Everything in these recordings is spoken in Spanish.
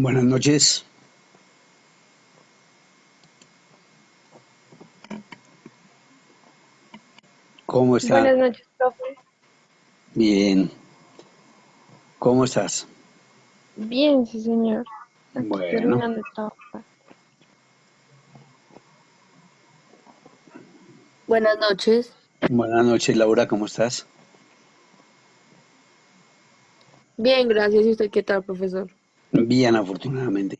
Buenas noches, ¿cómo está? Buenas noches, profe. Bien, ¿cómo estás? Bien, sí, señor. Aquí Bueno, terminando de trabajar. Buenas noches. buenas noches, Laura, ¿cómo estás? Bien, gracias. ¿Y usted qué tal, profesor? Bien, afortunadamente.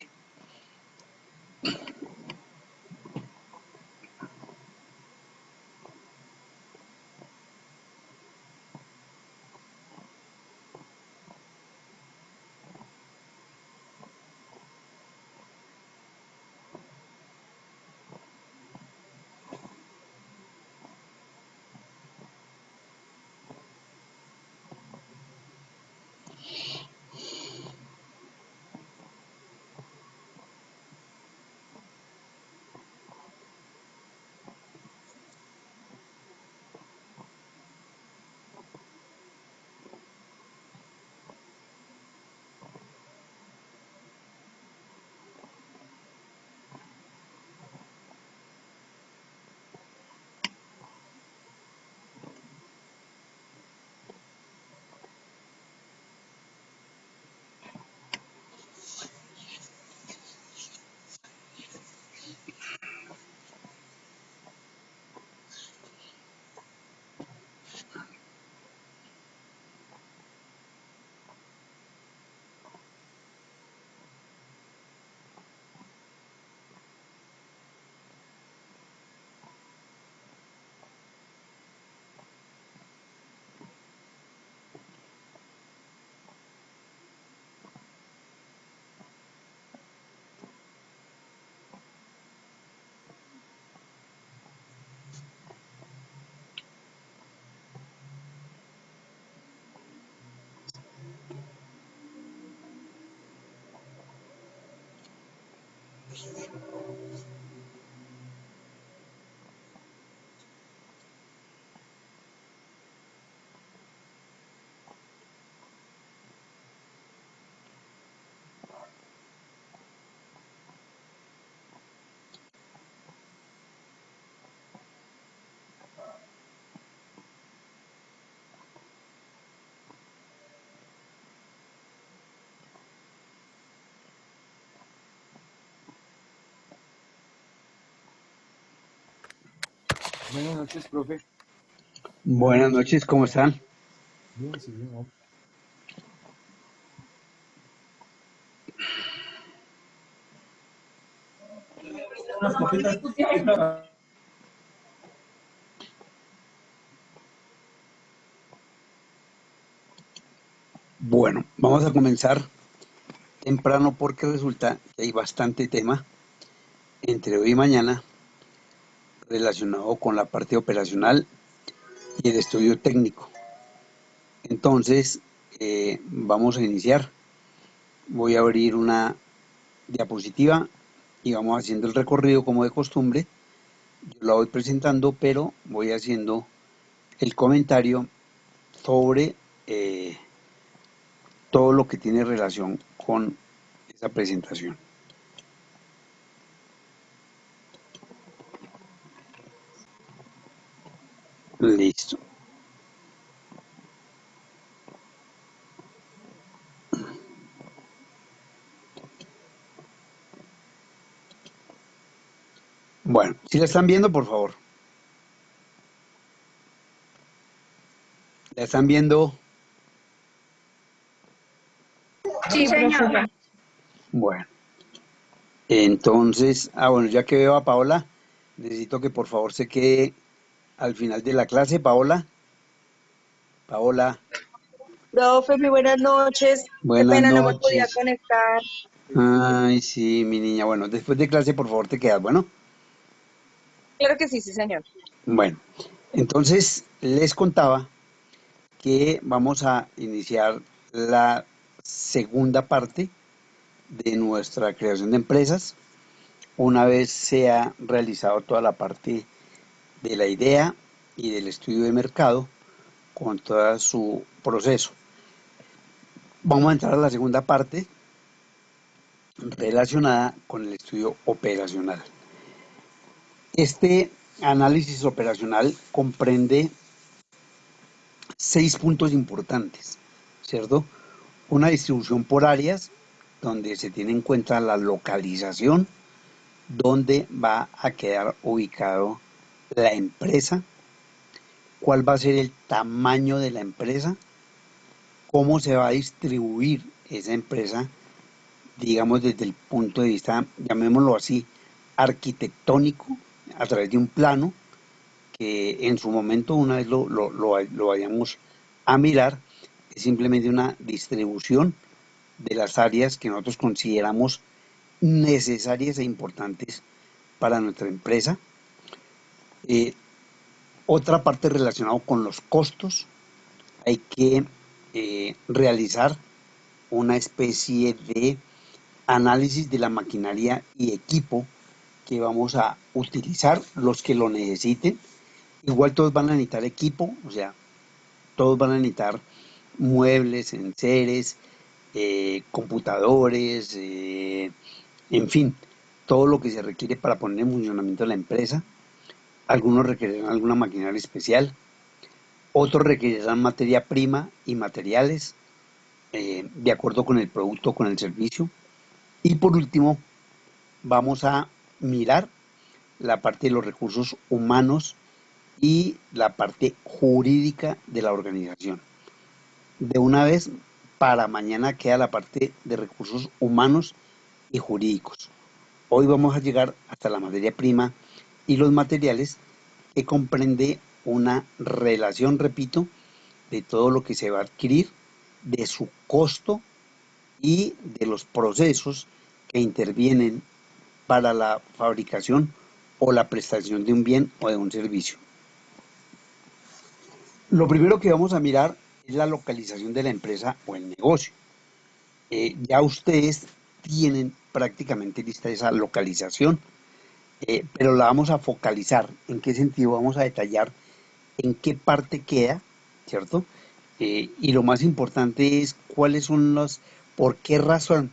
Buenas noches, profe. Buenas Buenas noches. noches, ¿cómo están? Bien, sí, señor. Bueno, vamos a comenzar temprano porque resulta que hay bastante tema entre hoy y mañana relacionado con la parte operacional y el estudio técnico. Entonces, vamos a iniciar. Voy a abrir una diapositiva y vamos haciendo el recorrido como de costumbre. Yo la voy presentando, pero voy haciendo el comentario sobre todo lo que tiene relación con esa presentación. Listo. Bueno, si la están viendo, por favor. La están viendo. Sí, profe. Bueno, entonces, bueno, ya que veo a Paola, necesito que por favor se quede al final de la clase. Paola, Paola, Profe, muy buenas noches. Qué buenas pena, no me podía noches. conectar. Ay, sí, mi niña. Bueno, después de clase, por favor, te quedas. Bueno, Claro que sí, sí, señor. bueno. Entonces, les contaba que vamos a iniciar la segunda parte de nuestra creación de empresas. Una vez se ha realizado toda la parte de la idea y del estudio de mercado con todo su proceso. Vamos a entrar a la segunda parte relacionada con el estudio operacional. Este análisis operacional comprende 6 puntos importantes, ¿cierto? Una distribución por áreas, donde se tiene en cuenta la localización, dónde va a quedar ubicado la empresa, cuál va a ser el tamaño de la empresa, cómo se va a distribuir esa empresa, digamos desde el punto de vista, llamémoslo así, arquitectónico, a través de un plano, que en su momento, una vez lo vayamos a mirar, es simplemente una distribución de las áreas que nosotros consideramos necesarias e importantes para nuestra empresa. Otra parte relacionada con los costos, hay que realizar una especie de análisis de la maquinaria y equipo que vamos a utilizar, los que lo necesiten. Igual todos van a necesitar equipo, o sea, todos van a necesitar muebles, enseres, computadores, en fin, todo lo que se requiere para poner en funcionamiento la empresa. Algunos requerirán alguna maquinaria especial, otros requerirán materia prima y materiales, de acuerdo con el producto o con el servicio. Y por último, vamos a mirar la parte de los recursos humanos y la parte jurídica de la organización. De una vez, para mañana queda la parte de recursos humanos y jurídicos. Hoy vamos a llegar hasta la materia prima y los materiales, que comprende una relación, repito, de todo lo que se va a adquirir, de su costo y de los procesos que intervienen para la fabricación o la prestación de un bien o de un servicio. Lo primero que vamos a mirar es la localización de la empresa o el negocio. Ya ustedes tienen prácticamente lista esa localización, pero la vamos a focalizar. ¿En qué sentido? Vamos a detallar en qué parte queda, ¿cierto? Y lo más importante es cuáles son por qué razón,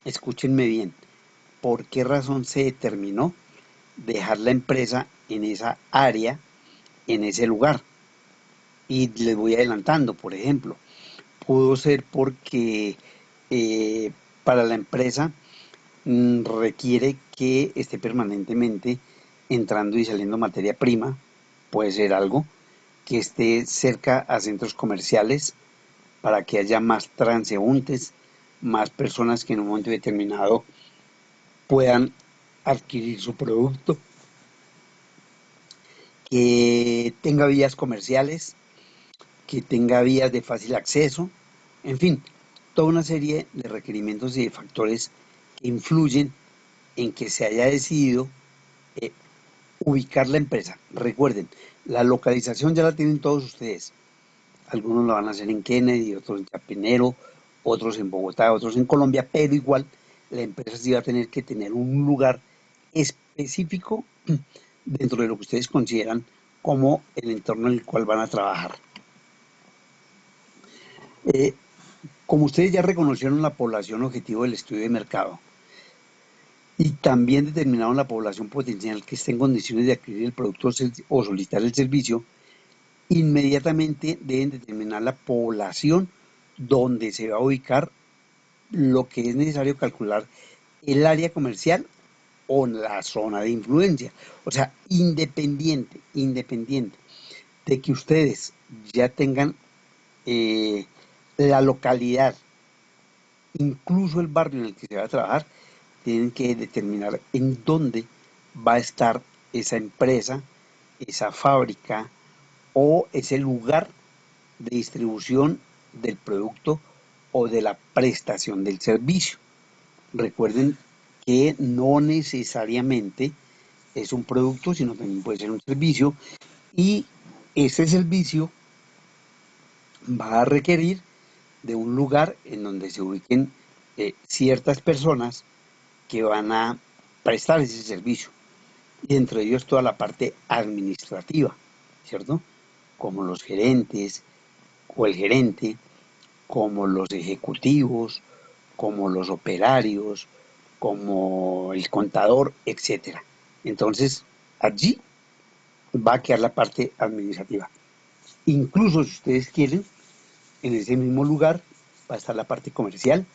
escúchenme bien, por qué razón se determinó dejar la empresa en esa área, en ese lugar. Y les voy adelantando, por ejemplo, pudo ser porque para la empresa requiere que esté permanentemente entrando y saliendo materia prima, puede ser algo, que esté cerca a centros comerciales para que haya más transeúntes, más personas que en un momento determinado puedan adquirir su producto, que tenga vías comerciales, que tenga vías de fácil acceso, en fin, toda una serie de requerimientos y de factores que influyen en que se haya decidido ubicar la empresa. Recuerden, la localización ya la tienen todos ustedes. Algunos lo van a hacer en Kennedy, otros en Chapinero, otros en Bogotá, otros en Colombia, pero igual la empresa sí va a tener que tener un lugar específico dentro de lo que ustedes consideran como el entorno en el cual van a trabajar. Como ustedes ya reconocieron la población objetivo del estudio de mercado y también determinaron la población potencial que esté en condiciones de adquirir el producto o solicitar el servicio, inmediatamente deben determinar la población donde se va a ubicar, lo que es necesario calcular el área comercial o la zona de influencia. O sea, independiente de que ustedes ya tengan la localidad, incluso el barrio en el que se va a trabajar, tienen que determinar en dónde va a estar esa empresa, esa fábrica o ese lugar de distribución del producto o de la prestación del servicio. Recuerden que no necesariamente es un producto, sino también puede ser un servicio, y ese servicio va a requerir de un lugar en donde se ubiquen ciertas personas que van a prestar ese servicio, y entre ellos toda la parte administrativa, ¿cierto? Como los gerentes o el gerente, como los ejecutivos, como los operarios, como el contador, etcétera. Entonces, allí va a quedar la parte administrativa. Incluso si ustedes quieren, en ese mismo lugar va a estar la parte comercial,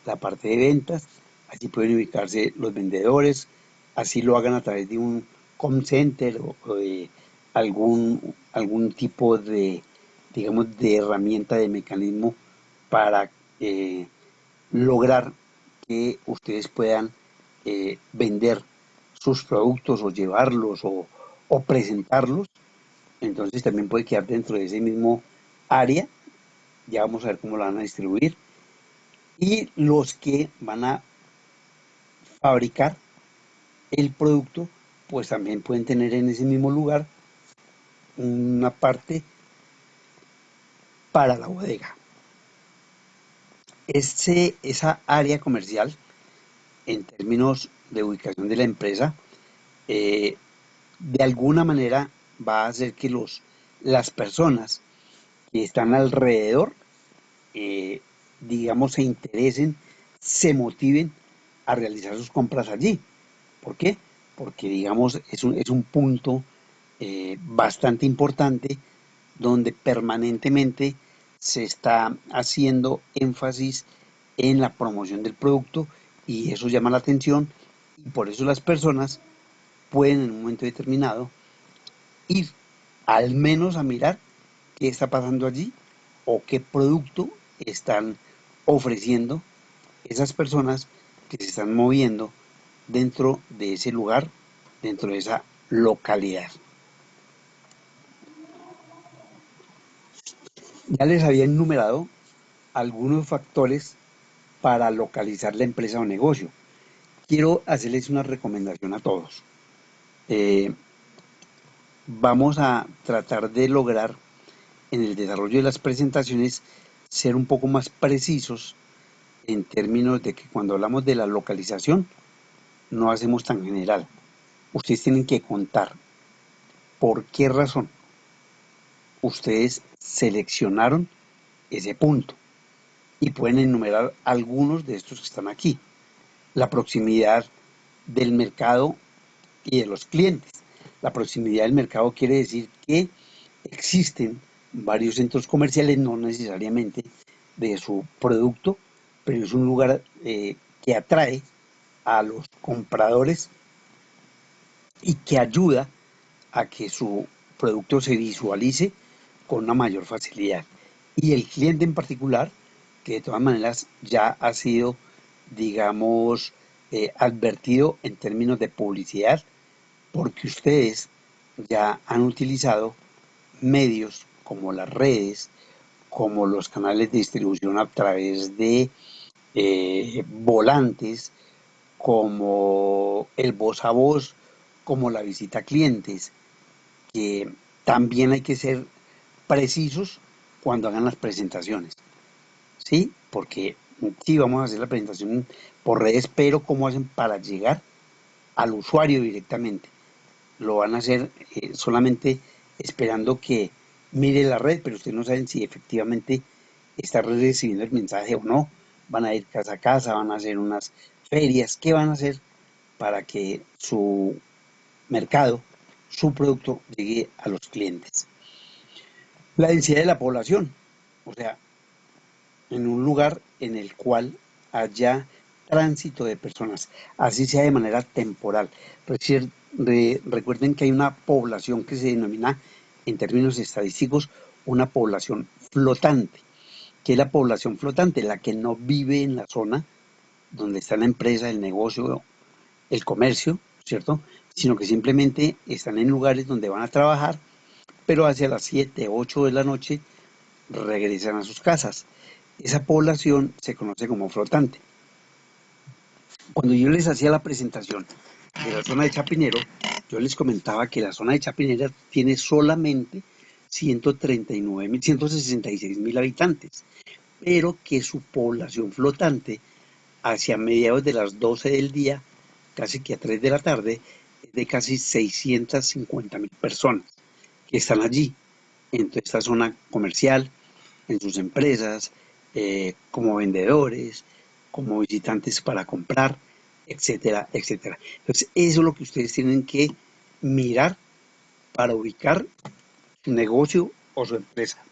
la parte de ventas, allí pueden ubicarse los vendedores, así lo hagan a través de un call center o de algún tipo de, digamos, de herramienta, de mecanismo para lograr que ustedes puedan vender sus productos o llevarlos o presentarlos. Entonces también puede quedar dentro de ese mismo área. Ya vamos a ver cómo la van a distribuir. Y los que van a fabricar el producto, pues también pueden tener en ese mismo lugar una parte para la bodega. Esa área comercial, en términos de ubicación de la empresa, de alguna manera va a hacer que las personas que están alrededor, digamos, se interesen, se motiven a realizar sus compras allí. ¿Por qué? Porque, digamos, es un punto bastante importante donde permanentemente se está haciendo énfasis en la promoción del producto y eso llama la atención y por eso las personas pueden en un momento determinado ir al menos a mirar qué está pasando allí o qué producto están ofreciendo esas personas que se están moviendo dentro de ese lugar, dentro de esa localidad. Ya les había enumerado algunos factores para localizar la empresa o negocio. Quiero hacerles una recomendación a todos. Vamos a tratar de lograr en el desarrollo de las presentaciones ser un poco más precisos en términos de que cuando hablamos de la localización no hacemos tan general. Ustedes tienen que contar por qué razón ustedes seleccionaron ese punto y pueden enumerar algunos de estos que están aquí. La proximidad del mercado y de los clientes. La proximidad del mercado quiere decir que existen varios centros comerciales, no necesariamente de su producto, pero es un lugar que atrae a los compradores y que ayuda a que su producto se visualice con una mayor facilidad. Y el cliente en particular, que de todas maneras ya ha sido, digamos, advertido en términos de publicidad, porque ustedes ya han utilizado medios como las redes, como los canales de distribución a través de volantes, como el voz a voz, como la visita a clientes, que también hay que ser precisos cuando hagan las presentaciones, ¿sí? Porque sí, vamos a hacer la presentación por redes, pero ¿cómo hacen para llegar al usuario directamente? Lo van a hacer solamente esperando que mire la red, pero ustedes no saben si efectivamente está recibiendo el mensaje o no. Van a ir casa a casa, van a hacer unas ferias. ¿Qué van a hacer para que su mercado, su producto llegue a los clientes? La densidad de la población, o sea, en un lugar en el cual haya tránsito de personas, así sea de manera temporal. Recuerden que hay una población que se denomina, en términos estadísticos, una población flotante. ¿Qué es la población flotante? La que no vive en la zona donde está la empresa, el negocio, el comercio, ¿cierto? Sino que simplemente están en lugares donde van a trabajar, pero hacia las 7, 8 de la noche regresan a sus casas. Esa población se conoce como flotante. Cuando yo les hacía la presentación de la zona de Chapinero, yo les comentaba que la zona de Chapinero tiene solamente 166.000 habitantes, pero que su población flotante hacia mediados de las 12 del día, casi que a 3 de la tarde, es de casi 650.000 personas que están allí en toda esta zona comercial, en sus empresas, como vendedores, como visitantes para comprar, etcétera, etcétera. Entonces, eso es lo que ustedes tienen que mirar para ubicar su negocio o su empresa.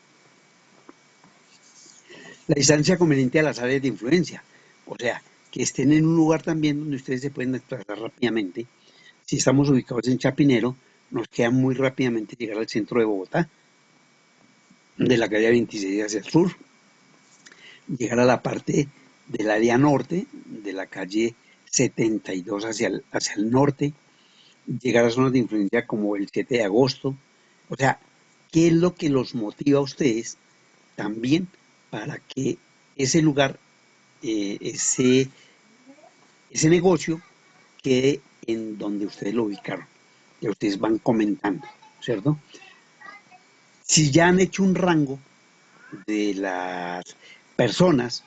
La distancia conveniente a las áreas de influencia, o sea, que estén en un lugar también donde ustedes se pueden desplazar rápidamente. Si estamos ubicados en Chapinero, nos queda muy rápidamente llegar al centro de Bogotá, de la calle 26 hacia el sur, llegar a la parte del área norte, de la calle 72 hacia el norte, llegar a zonas de influencia como el 7 de agosto. O sea, ¿qué es lo que los motiva a ustedes también para que ese lugar, ese negocio quede en donde ustedes lo ubicaron? Que ustedes van comentando, ¿cierto? Si ya han hecho un rango de las personas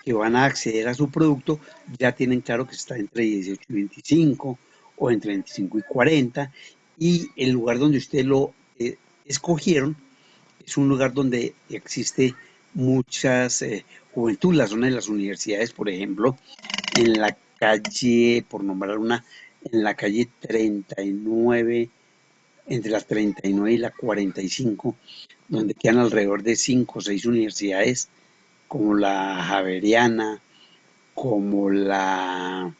que van a acceder a su producto, ya tienen claro que está entre 18 y 25 o entre 25 y 40, y el lugar donde ustedes lo escogieron es un lugar donde existe muchas juventud, la zona de las universidades, por ejemplo, en la calle, por nombrar una, en la calle 39, entre las 39 y la 45, donde quedan alrededor de 5 o 6 universidades, como la Javeriana, como la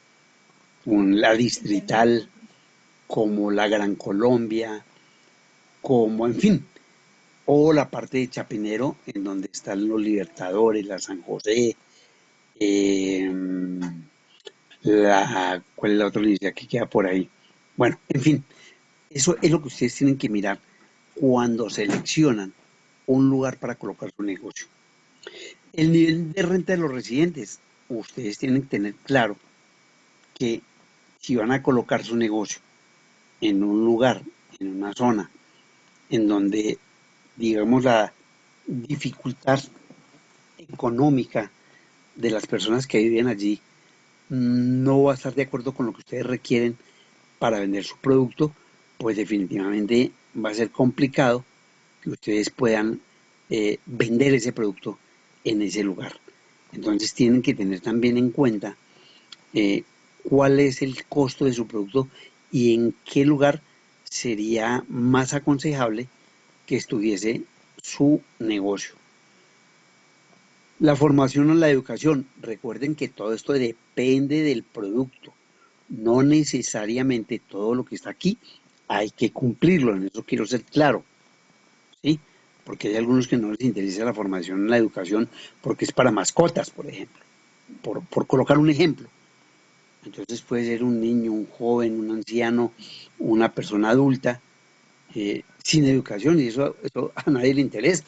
Distrital, como la Gran Colombia, como, en fin, o la parte de Chapinero, en donde están los Libertadores, la San José, ¿cuál es la otra universidad que queda por ahí? Bueno, en fin, eso es lo que ustedes tienen que mirar cuando seleccionan un lugar para colocar su negocio. El nivel de renta de los residentes, ustedes tienen que tener claro que si van a colocar su negocio en un lugar, en una zona, en donde, digamos, la dificultad económica de las personas que viven allí no va a estar de acuerdo con lo que ustedes requieren para vender su producto, pues definitivamente va a ser complicado que ustedes puedan vender ese producto en ese lugar. Entonces tienen que tener también en cuenta cuál es el costo de su producto y en qué lugar sería más aconsejable que estuviese su negocio. La formación o la educación, recuerden que todo esto depende del producto. No necesariamente todo lo que está aquí hay que cumplirlo, en eso quiero ser claro, ¿sí? Porque hay algunos que no les interesa la formación o la educación porque es para mascotas, por ejemplo, por colocar un ejemplo. Entonces puede ser un niño, un joven, un anciano, una persona adulta, sin educación, y eso a nadie le interesa,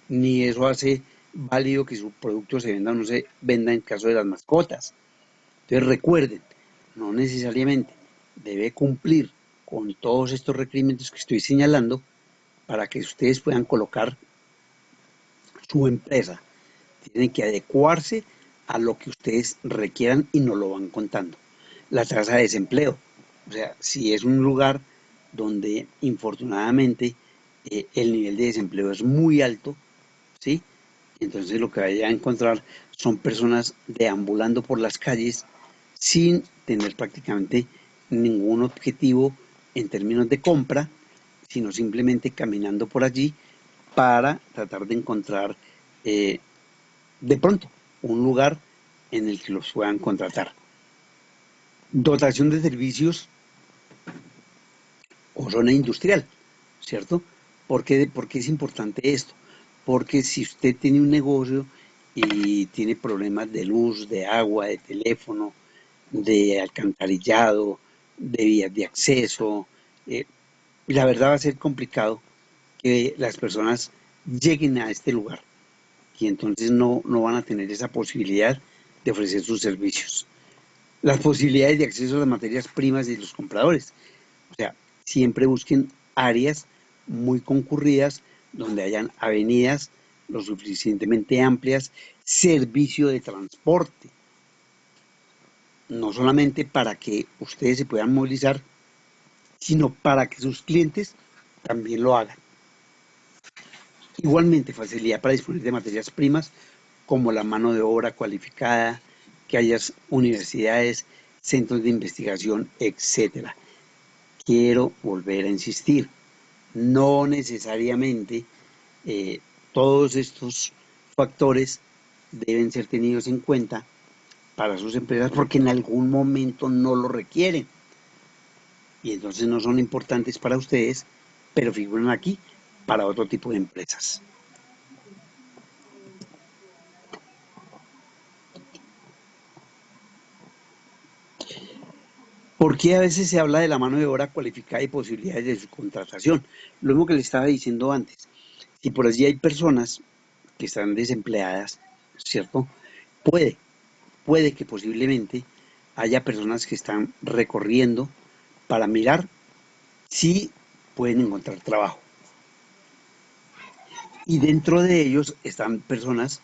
ni eso hace válido que su producto se venda o no se venda en caso de las mascotas. Entonces recuerden, no necesariamente debe cumplir con todos estos requerimientos que estoy señalando para que ustedes puedan colocar su empresa. Tienen que adecuarse a lo que ustedes requieran y nos lo van contando. La tasa de desempleo, o sea, si es un lugar donde infortunadamente el nivel de desempleo es muy alto, ¿sí? Entonces lo que vaya a encontrar son personas deambulando por las calles sin tener prácticamente ningún objetivo en términos de compra, sino simplemente caminando por allí para tratar de encontrar de pronto un lugar en el que los puedan contratar. Dotación de servicios o zona industrial, ¿cierto? ¿Por qué es importante esto? Porque si usted tiene un negocio y tiene problemas de luz, de agua, de teléfono, de alcantarillado, de vías de acceso, la verdad va a ser complicado que las personas lleguen a este lugar y entonces no van a tener esa posibilidad de ofrecer sus servicios. Las posibilidades de acceso a las materias primas de los compradores. O sea, siempre busquen áreas muy concurridas donde hayan avenidas lo suficientemente amplias, servicio de transporte, no solamente para que ustedes se puedan movilizar, sino para que sus clientes también lo hagan. Igualmente, facilidad para disponer de materias primas como la mano de obra cualificada, que haya universidades centros de investigación, etcétera. Quiero volver a insistir, no necesariamente todos estos factores deben ser tenidos en cuenta para sus empresas porque en algún momento no lo requieren y entonces no son importantes para ustedes, pero figuran aquí para otro tipo de empresas. ¿Por qué a veces se habla de la mano de obra cualificada y posibilidades de su contratación? Lo mismo que le estaba diciendo antes. Si por allí hay personas que están desempleadas, ¿cierto? Puede que posiblemente haya personas que están recorriendo para mirar si pueden encontrar trabajo. Y dentro de ellos están personas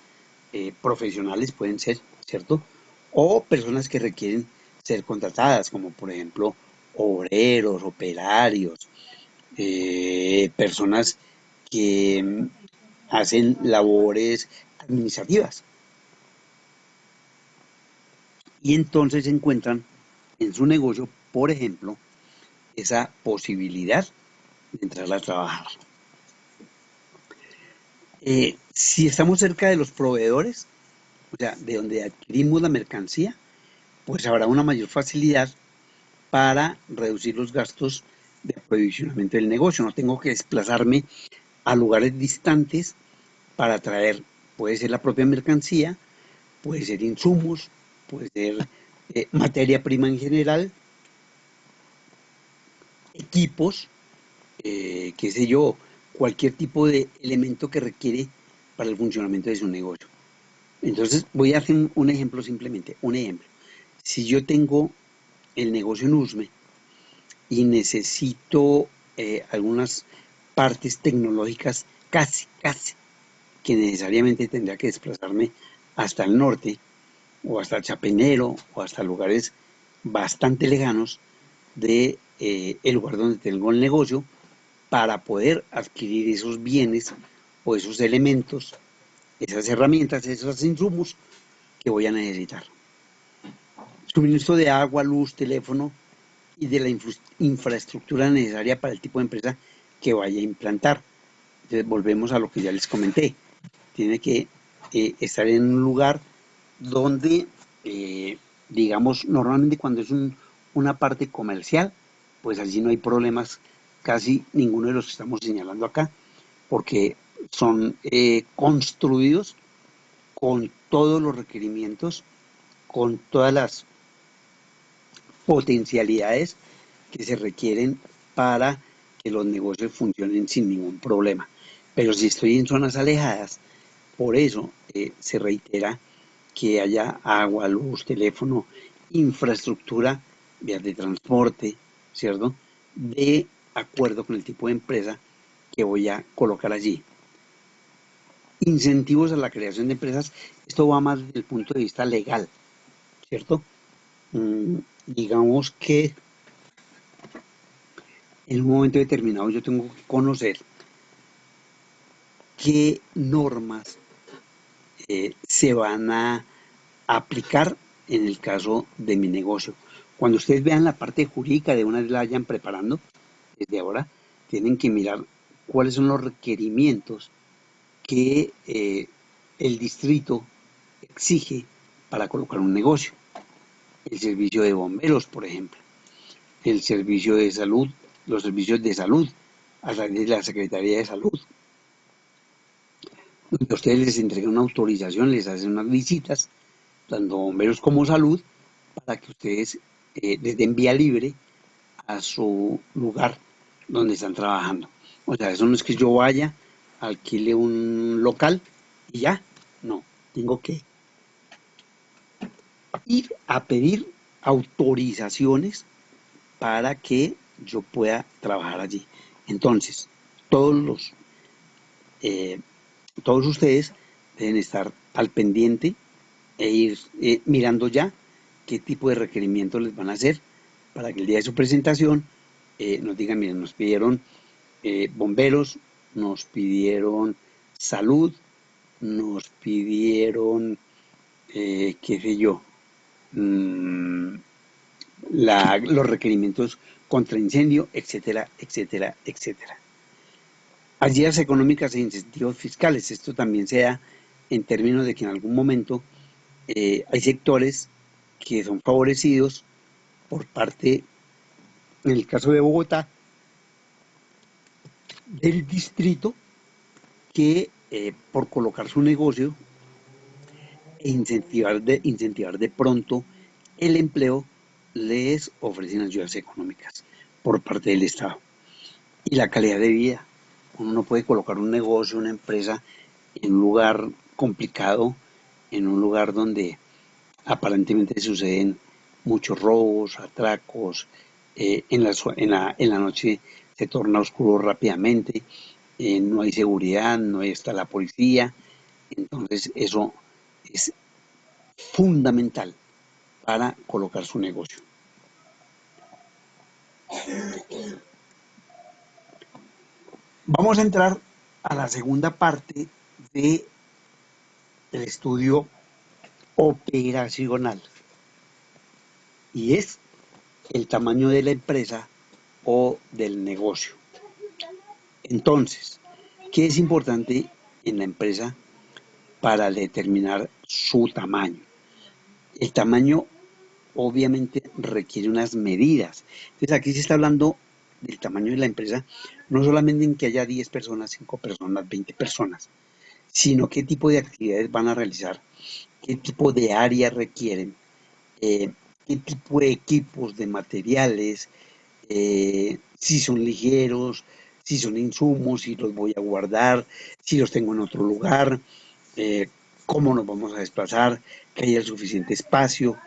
profesionales, pueden ser, ¿cierto? O personas que requieren ser contratadas, como por ejemplo obreros, operarios, personas que hacen labores administrativas. Y entonces encuentran en su negocio, por ejemplo, esa posibilidad de entrar a trabajar. Si estamos cerca de los proveedores, o sea, de donde adquirimos la mercancía, pues habrá una mayor facilidad para reducir los gastos de aprovisionamiento del negocio. No tengo que desplazarme a lugares distantes para traer, puede ser la propia mercancía, puede ser insumos, puede ser materia prima en general, equipos, qué sé yo, cualquier tipo de elemento que requiere para el funcionamiento de su negocio. Entonces voy a hacer un ejemplo simplemente, un ejemplo. Si yo tengo el negocio en Usme y necesito algunas partes tecnológicas casi, que necesariamente tendría que desplazarme hasta el norte o hasta Chapinero o hasta lugares bastante lejanos de el lugar donde tengo el negocio para poder adquirir esos bienes o esos elementos, esas herramientas, esos insumos que voy a necesitar. Suministro de agua, luz, teléfono y de la infraestructura necesaria para el tipo de empresa que vaya a implantar. Entonces volvemos a lo que ya les comenté. Tiene que estar en un lugar donde, digamos, normalmente cuando es una parte comercial, pues allí no hay problemas, casi ninguno de los que estamos señalando acá, porque son construidos con todos los requerimientos, con todas las potencialidades que se requieren para que los negocios funcionen sin ningún problema. Pero si estoy en zonas alejadas, por eso se reitera que haya agua, luz, teléfono, infraestructura, vías de transporte, ¿cierto? De acuerdo con el tipo de empresa que voy a colocar allí. Incentivos a la creación de empresas, esto va más desde el punto de vista legal, ¿cierto? Digamos que en un momento determinado yo tengo que conocer qué normas se van a aplicar en el caso de mi negocio. Cuando ustedes vean la parte jurídica, de una vez la vayan preparando, desde ahora, tienen que mirar cuáles son los requerimientos que el distrito exige para colocar un negocio. El servicio de bomberos, por ejemplo, el servicio de salud, los servicios de salud a través de la Secretaría de Salud. Donde ustedes les entregan una autorización, les hacen unas visitas, tanto bomberos como salud, para que ustedes les den vía libre a su lugar donde están trabajando. O sea, eso no es que yo vaya, alquile un local y ya. No, tengo que ir a pedir autorizaciones para que yo pueda trabajar allí. Entonces, todos ustedes deben estar al pendiente e ir mirando ya qué tipo de requerimientos les van a hacer para que el día de su presentación nos digan, miren, nos pidieron bomberos, nos pidieron salud, nos pidieron, qué sé yo, los requerimientos contra incendio, etcétera, etcétera, etcétera. Ayudas económicas e incentivos fiscales. Esto también se da en términos de que en algún momento hay sectores que son favorecidos por parte, en el caso de Bogotá, del distrito, que por colocar su negocio e incentivar de pronto el empleo, les ofrecen ayudas económicas por parte del Estado. Y la calidad de vida. Uno no puede colocar un negocio, una empresa en un lugar complicado, en un lugar donde aparentemente suceden muchos robos, atracos, en la noche se torna oscuro rápidamente, no hay seguridad, no está la policía. Entonces eso es fundamental para colocar su negocio. Vamos a entrar a la segunda parte del estudio operacional, y es el tamaño de la empresa o del negocio. Entonces, ¿qué es importante en la empresa para determinar su tamaño? El tamaño obviamente requiere unas medidas. Entonces aquí se está hablando del tamaño de la empresa, no solamente en que haya 10 personas, 5 personas, 20 personas, sino qué tipo de actividades van a realizar, qué tipo de áreas requieren, qué tipo de equipos, de materiales, si son ligeros, si son insumos, si los voy a guardar, si los tengo en otro lugar, cómo nos vamos a desplazar, que haya el suficiente espacio.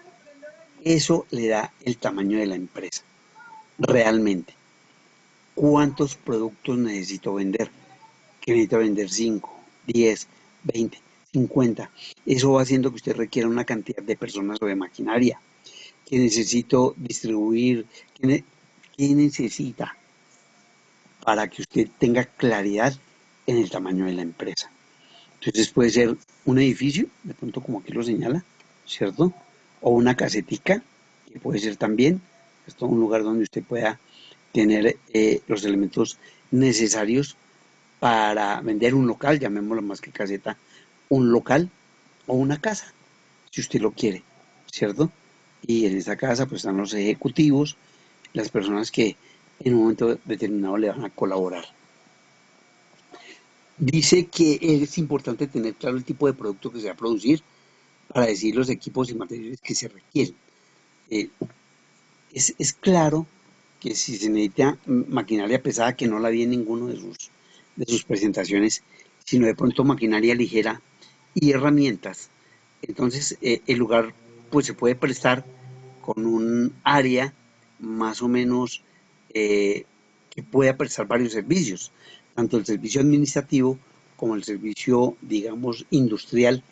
Eso le da el tamaño de la empresa. Realmente, ¿cuántos productos necesito vender? Que necesita vender 5, 10, 20, 50. Eso va haciendo que usted requiera una cantidad de personas o de maquinaria. Que necesito distribuir, que necesita para que usted tenga claridad en el tamaño de la empresa. Entonces puede ser un edificio, de pronto como aquí lo señala, ¿cierto? O una casetica, que puede ser también, esto es un lugar donde usted pueda tener los elementos necesarios para vender un local, llamémoslo más que caseta, un local o una casa, si usted lo quiere, ¿cierto? Y en esa casa pues están los ejecutivos, las personas que en un momento determinado le van a colaborar. Dice que es importante tener claro el tipo de producto que se va a producir para decir los equipos y materiales que se requieren. Es claro que si se necesita maquinaria pesada, que no la vi en ninguno de sus presentaciones, sino de pronto maquinaria ligera y herramientas, entonces el lugar pues se puede prestar con un área más o menos que pueda prestar varios servicios, tanto el servicio administrativo como el servicio, digamos, industrial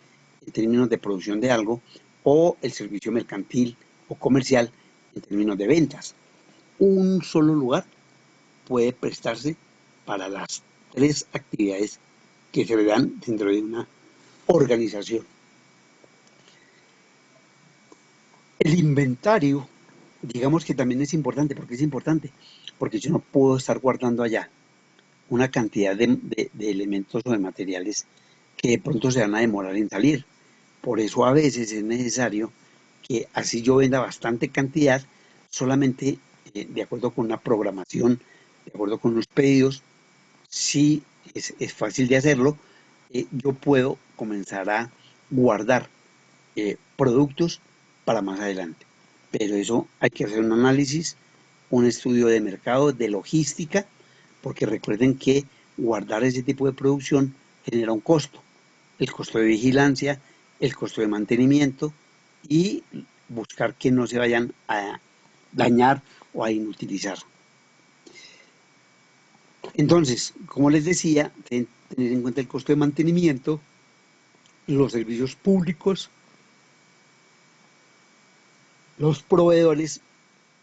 en términos de producción de algo, o el servicio mercantil o comercial en términos de ventas. Un solo lugar puede prestarse para las 3 actividades que se le dan dentro de una organización. El inventario, digamos que también es importante. ¿Por qué es importante? Porque yo no puedo estar guardando allá una cantidad de elementos o de materiales que de pronto se van a demorar en salir. Por eso a veces es necesario que así yo venda bastante cantidad, solamente de acuerdo con una programación, de acuerdo con unos pedidos, si es fácil de hacerlo, yo puedo comenzar a guardar productos para más adelante. Pero eso hay que hacer un análisis, un estudio de mercado, de logística, porque recuerden que guardar ese tipo de producción genera un costo. El costo de vigilancia, el costo de mantenimiento y buscar que no se vayan a dañar o a inutilizar. Entonces, como les decía, tener en cuenta el costo de mantenimiento, los servicios públicos, los proveedores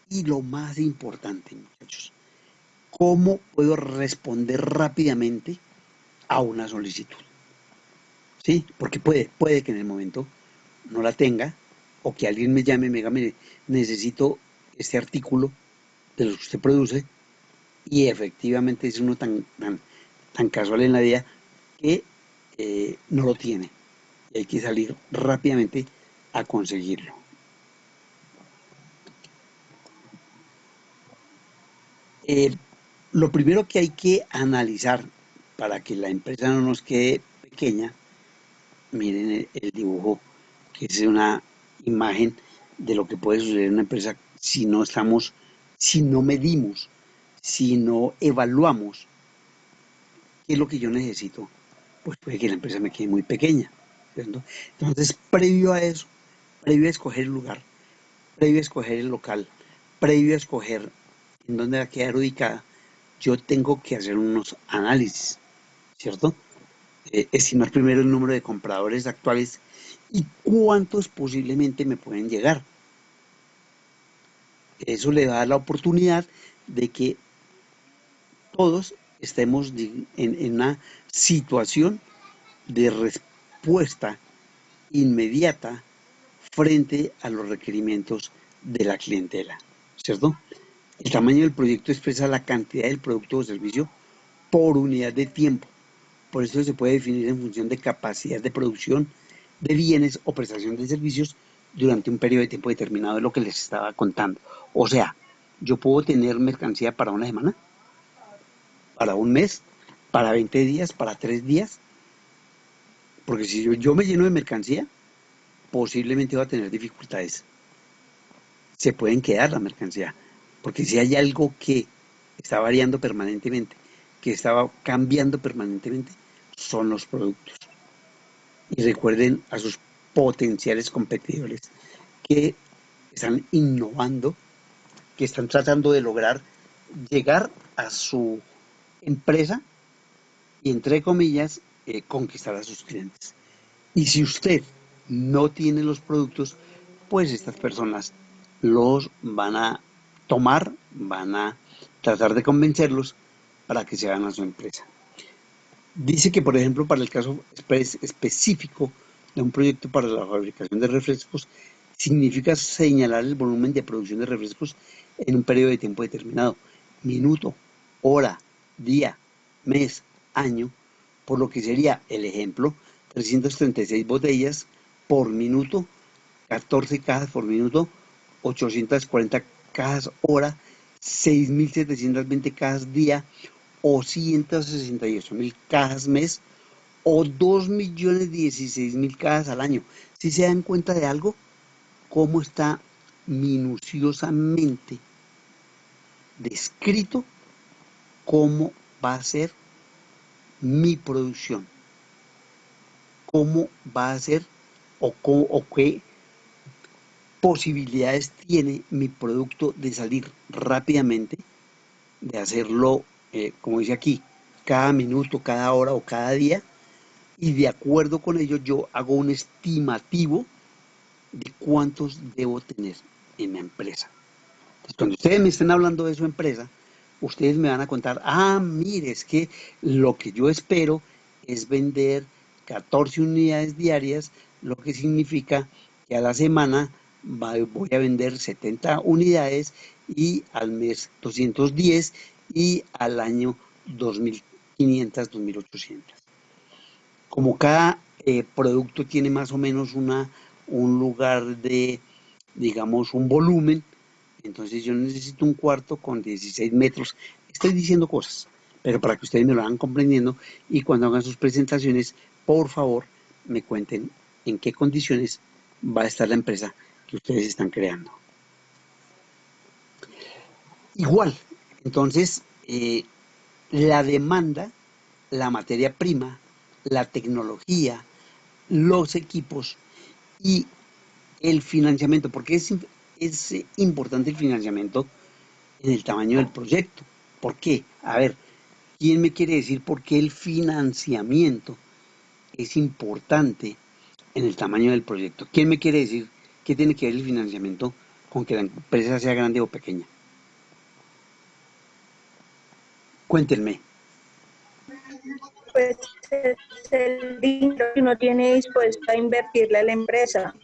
y lo más importante, muchachos, ¿cómo puedo responder rápidamente a una solicitud? ¿Sí? Porque puede que en el momento no la tenga, o que alguien me llame y me diga, mire, necesito este artículo de los que usted produce y efectivamente es uno tan casual en la vida que no lo tiene y hay que salir rápidamente a conseguirlo. Lo primero que hay que analizar para que la empresa no nos quede pequeña, miren el dibujo, que es una imagen de lo que puede suceder en una empresa si no medimos, si no evaluamos qué es lo que yo necesito, pues puede que la empresa me quede muy pequeña, ¿cierto? Entonces, previo a eso, previo a escoger el lugar, previo a escoger el local, previo a escoger en dónde va a quedar ubicada, yo tengo que hacer unos análisis, ¿cierto? Estimar primero el número de compradores actuales y cuántos posiblemente me pueden llegar. Eso le da la oportunidad de que todos estemos en una situación de respuesta inmediata frente a los requerimientos de la clientela, ¿cierto? El tamaño del proyecto expresa la cantidad del producto o servicio por unidad de tiempo. Por eso se puede definir en función de capacidad de producción de bienes o prestación de servicios durante un periodo de tiempo determinado, de lo que les estaba contando. O sea, yo puedo tener mercancía para una semana, para un mes, para 20 días, para 3 días, porque si yo me lleno de mercancía, posiblemente va a tener dificultades. Se pueden quedar la mercancía, porque si hay algo que está variando permanentemente, que está cambiando permanentemente, son los productos. Y recuerden a sus potenciales competidores que están innovando, que están tratando de lograr llegar a su empresa y, entre comillas, conquistar a sus clientes. Y si usted no tiene los productos, pues estas personas los van a tomar, van a tratar de convencerlos para que se hagan a su empresa. Dice que, por ejemplo, para el caso específico de un proyecto para la fabricación de refrescos, significa señalar el volumen de producción de refrescos en un periodo de tiempo determinado, minuto, hora, día, mes, año, por lo que sería el ejemplo, 336 botellas por minuto, 14 cajas por minuto, 840 cajas hora, 6.720 cajas día, o 168.000 cajas mes, o 2.016.000 cajas al año. Si se dan cuenta de algo, cómo está minuciosamente descrito cómo va a ser mi producción, cómo va a ser o qué posibilidades tiene mi producto de salir rápidamente, de hacerlo, como dice aquí, cada minuto, cada hora o cada día, y de acuerdo con ello yo hago un estimativo de cuántos debo tener en mi empresa. Entonces, cuando ustedes me estén hablando de su empresa, ustedes me van a contar, mire, es que lo que yo espero es vender 14 unidades diarias, lo que significa que a la semana voy a vender 70 unidades y al mes 210 y al año 2.500, 2.800. Como cada producto tiene más o menos un lugar de, digamos, un volumen, entonces yo necesito un cuarto con 16 metros. Estoy diciendo cosas, pero para que ustedes me lo vayan comprendiendo y cuando hagan sus presentaciones, por favor, me cuenten en qué condiciones va a estar la empresa que ustedes están creando. Igual, entonces, la demanda, la materia prima, la tecnología, los equipos y el financiamiento, porque es importante el financiamiento en el tamaño del proyecto. ¿Por qué? A ver, ¿quién me quiere decir por qué el financiamiento es importante en el tamaño del proyecto? ¿Quién me quiere decir qué tiene que ver el financiamiento con que la empresa sea grande o pequeña? Cuéntenme. Pues es el dinero que uno tiene dispuesto a invertirle a la empresa.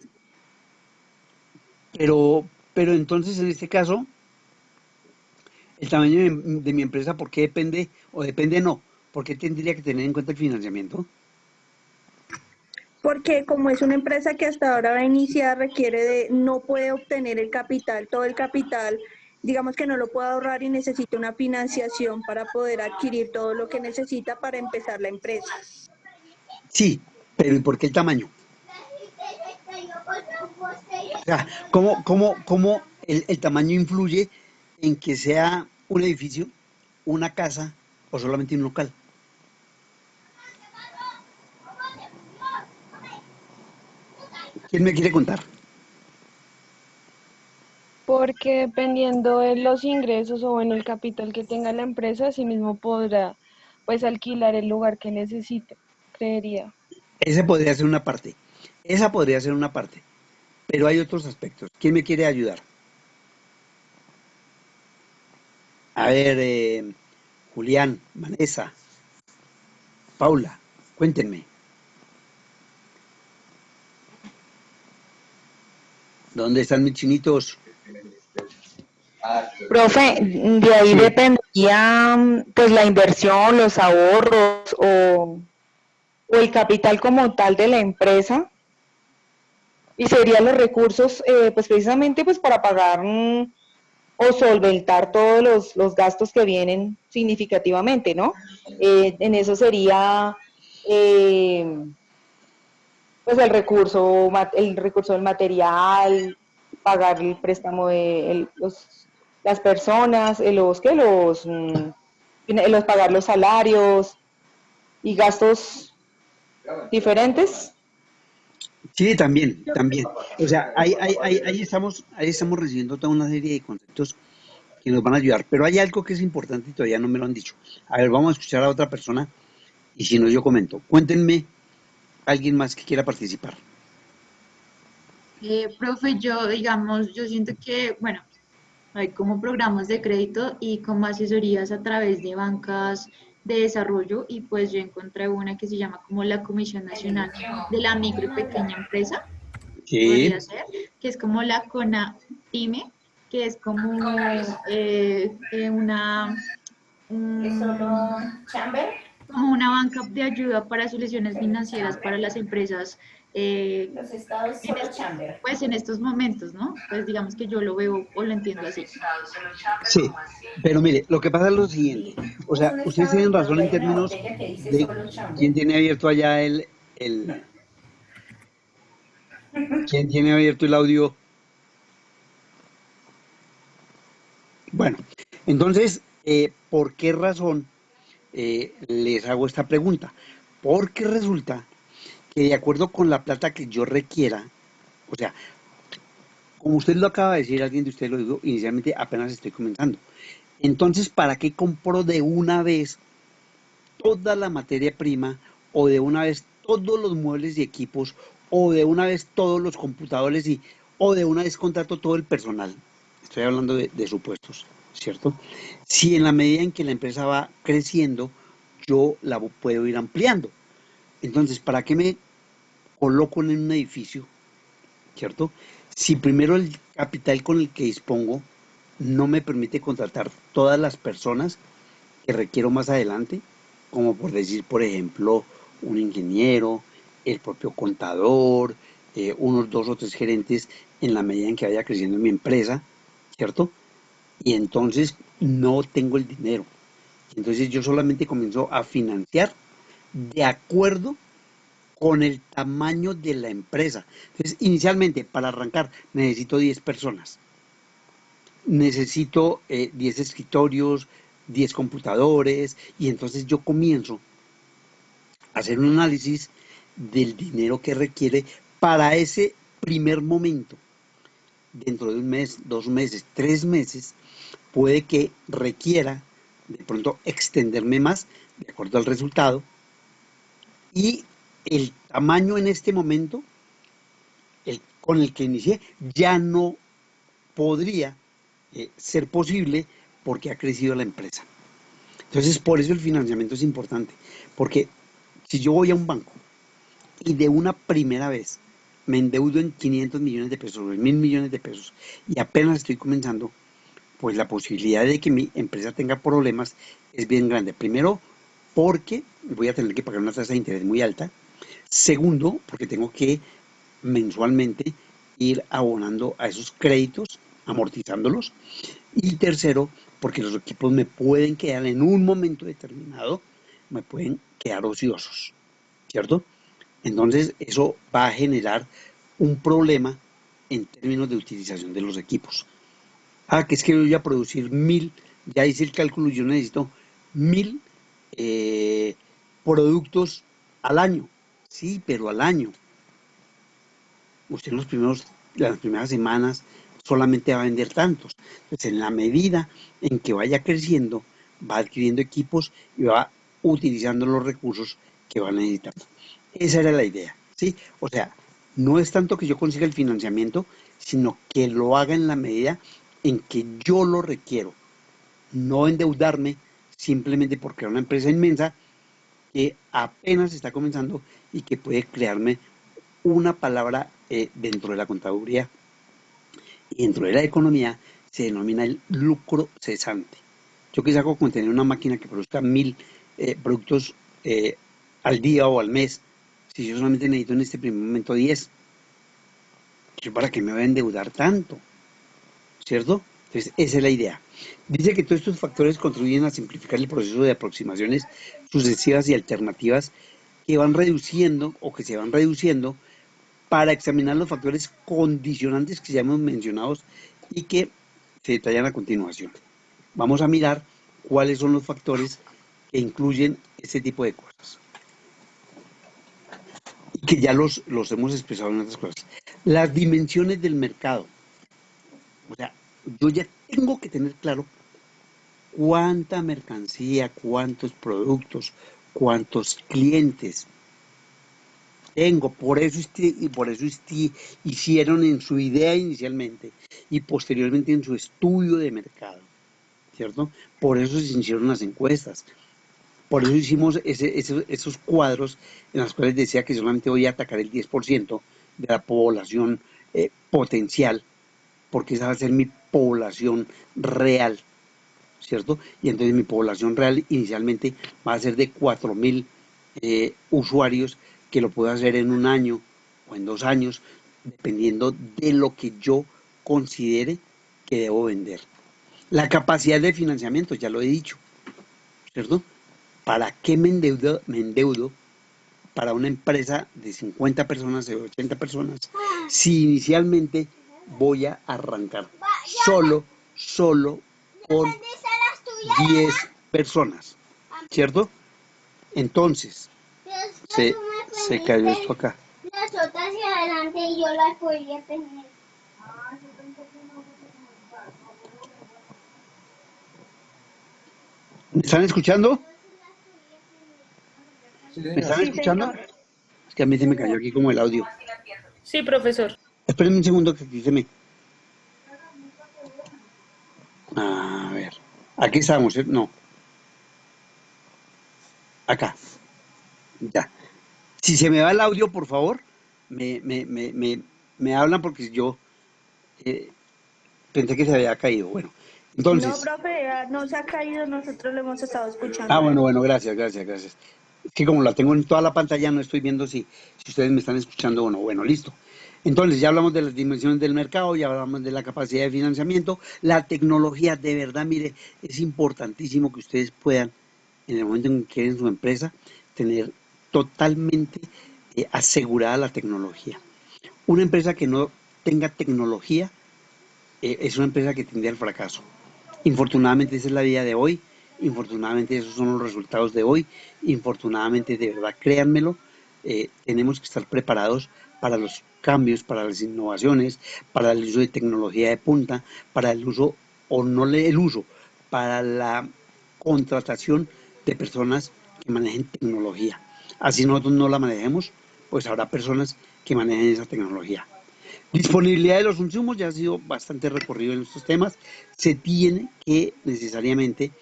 Pero pero entonces en este caso, el tamaño de mi empresa, ¿por qué depende o depende no? ¿Por qué tendría que tener en cuenta el financiamiento? Porque como es una empresa que hasta ahora va a iniciar, no puede obtener el capital, todo el capital, digamos que no lo puede ahorrar y necesita una financiación para poder adquirir todo lo que necesita para empezar la empresa. Sí, pero ¿y por qué el tamaño? O sea, ¿cómo el tamaño influye en que sea un edificio, una casa o solamente un local? ¿Quién me quiere contar? Porque dependiendo de los ingresos o bueno, el capital que tenga la empresa, así mismo podrá pues alquilar el lugar que necesite, creería. Esa podría ser una parte. Esa podría ser una parte. Pero hay otros aspectos. ¿Quién me quiere ayudar? A ver, Julián, Vanessa, Paula, cuéntenme. ¿Dónde están mis chinitos? Profe, de ahí Sí. dependería pues la inversión, los ahorros o el capital como tal de la empresa y serían los recursos pues precisamente pues para pagar o solventar todos los gastos que vienen significativamente, ¿no? En eso sería pues el recurso del material, pagar el préstamo de las personas, pagar los salarios y gastos diferentes. Sí, también, también. O sea, ahí estamos recibiendo toda una serie de conceptos que nos van a ayudar. Pero hay algo que es importante y todavía no me lo han dicho. A ver, vamos a escuchar a otra persona y si no, yo comento. Cuéntenme alguien más que quiera participar. Profe, digamos, yo siento que, bueno, hay como programas de crédito y como asesorías a través de bancas de desarrollo y pues yo encontré una que se llama como la Comisión Nacional de la Micro y Pequeña Empresa, Sí, podría ser, que es como la CONAPyME, que es como como una banca de ayuda para soluciones financieras para las empresas eh, pues en estos momentos, ¿no? Pues digamos que yo lo veo o lo entiendo así. sí. Pero mire, lo que pasa es lo siguiente. O sea, ustedes tienen razón en términos de quién tiene abierto allá quién tiene abierto el audio. Bueno, entonces, ¿por qué razón les hago esta pregunta? Porque resulta que de acuerdo con la plata que yo requiera, o sea, como usted lo acaba de decir, alguien de ustedes lo dijo, inicialmente apenas estoy comenzando. Entonces, ¿para qué compro de una vez toda la materia prima o de una vez todos los muebles y equipos o de una vez todos los computadores o de una vez contrato todo el personal? Estoy hablando de supuestos, ¿cierto? Si en la medida en que la empresa va creciendo, yo la puedo ir ampliando. Entonces, ¿para qué me coloco en un edificio, ¿cierto? Si primero el capital con el que dispongo no me permite contratar todas las personas que requiero más adelante, como por decir, por ejemplo, un ingeniero, el propio contador, unos 2 o 3 gerentes en la medida en que vaya creciendo mi empresa, ¿cierto? Y entonces no tengo el dinero. Entonces yo solamente comienzo a financiar de acuerdo con el tamaño de la empresa. Entonces, inicialmente, para arrancar, necesito 10 personas. Necesito 10 escritorios, 10 computadores, y entonces yo comienzo a hacer un análisis del dinero que requiere para ese primer momento. Dentro de un mes, 2 meses, 3 meses, puede que requiera de pronto extenderme más de acuerdo al resultado y el tamaño en este momento con el que inicié ya no podría ser posible porque ha crecido la empresa. Entonces, por eso el financiamiento es importante, porque si yo voy a un banco y de una primera vez me endeudo en 500 millones de pesos, o en 1.000 millones de pesos, y apenas estoy comenzando, pues la posibilidad de que mi empresa tenga problemas es bien grande. Primero, porque voy a tener que pagar una tasa de interés muy alta. Segundo, porque tengo que mensualmente ir abonando a esos créditos, amortizándolos. Y tercero, porque los equipos me pueden quedar en un momento determinado, me pueden quedar ociosos, ¿cierto? Entonces eso va a generar un problema en términos de utilización de los equipos. Que es que yo voy a producir 1.000, ya hice el cálculo, yo necesito 1.000 productos al año. Sí, pero al año. Usted en las primeras semanas solamente va a vender tantos. Entonces, en la medida en que vaya creciendo, va adquiriendo equipos y va utilizando los recursos que va necesitando. Esa era la idea, ¿sí? O sea, no es tanto que yo consiga el financiamiento, sino que lo haga en la medida en que yo lo requiero. No endeudarme simplemente porque era una empresa inmensa que apenas está comenzando y que puede crearme una palabra dentro de la contaduría y dentro de la economía se denomina el lucro cesante. Yo qué saco con tener una máquina que produzca 1.000 productos al día o al mes, si yo solamente necesito en este primer momento 10. ¿Yo para qué me voy a endeudar tanto? ¿Cierto? Entonces, esa es la idea. Dice que todos estos factores contribuyen a simplificar el proceso de aproximaciones sucesivas y alternativas que van reduciendo o que se van reduciendo para examinar los factores condicionantes que ya hemos mencionado y que se detallan a continuación. Vamos a mirar cuáles son los factores que incluyen este tipo de cosas y que ya los hemos expresado en otras cosas. Las dimensiones del mercado. O sea, yo ya tengo que tener claro cuánta mercancía, cuántos productos, cuántos clientes tengo. Por eso hicieron en su idea inicialmente y posteriormente en su estudio de mercado, ¿cierto? Por eso se hicieron las encuestas. Por eso hicimos esos cuadros en los cuales decía que solamente voy a atacar el 10% de la población potencial, porque esa va a ser mi población real, ¿cierto? Y entonces mi población real inicialmente va a ser de 4.000 usuarios, que lo puedo hacer en un año o en 2 años, dependiendo de lo que yo considere que debo vender. La capacidad de financiamiento, ya lo he dicho, ¿cierto? ¿Para qué me endeudo? Me endeudo para una empresa de 50 personas, de 80 personas, si inicialmente voy a arrancar solo con 10 personas, ¿cierto? Entonces, se cayó esto acá. Las otras hacia adelante y yo las podría tener. ¿Me están escuchando? Sí, ¿Me señor. están escuchando? Es que a mí se me cayó aquí como el audio. Sí, profesor. Espérenme un segundo que aquí se me... A ver. Aquí estamos, ¿eh? No. Acá. Ya. Si se me va el audio, por favor, me hablan porque yo pensé que se había caído. Bueno, entonces... No, profe, no se ha caído, nosotros lo hemos estado escuchando. bueno, gracias. Es que como la tengo en toda la pantalla, no estoy viendo si ustedes me están escuchando o no. Bueno, listo. Entonces, ya hablamos de las dimensiones del mercado, ya hablamos de la capacidad de financiamiento, la tecnología. De verdad, mire, es importantísimo que ustedes puedan, en el momento en que quieren su empresa, tener totalmente asegurada la tecnología. Una empresa que no tenga tecnología es una empresa que tendría el fracaso. Infortunadamente esa es la vida de hoy, infortunadamente esos son los resultados de hoy, infortunadamente, de verdad, créanmelo, tenemos que estar preparados para los cambios, para las innovaciones, para el uso de tecnología de punta, para el uso, o no el uso, para la contratación de personas que manejen tecnología. Así nosotros no la manejemos, pues habrá personas que manejen esa tecnología. Disponibilidad de los insumos, ya ha sido bastante recorrido en estos temas. Se tiene que necesariamente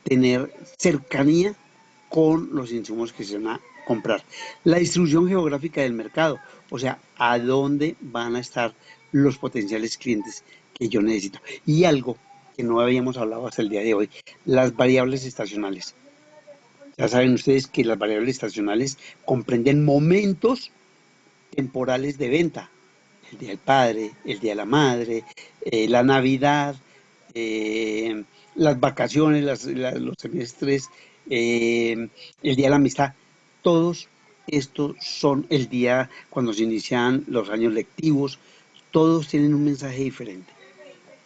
tener cercanía con los insumos que se van a comprar. La distribución geográfica del mercado, o sea, a dónde van a estar los potenciales clientes que yo necesito. Y algo que no habíamos hablado hasta el día de hoy, las variables estacionales. Ya saben ustedes que las variables estacionales comprenden momentos temporales de venta. El Día del Padre, el Día de la Madre, la Navidad, las vacaciones, los semestres, el Día de la Amistad. Todos estos son el día cuando se inician los años lectivos. Todos tienen un mensaje diferente.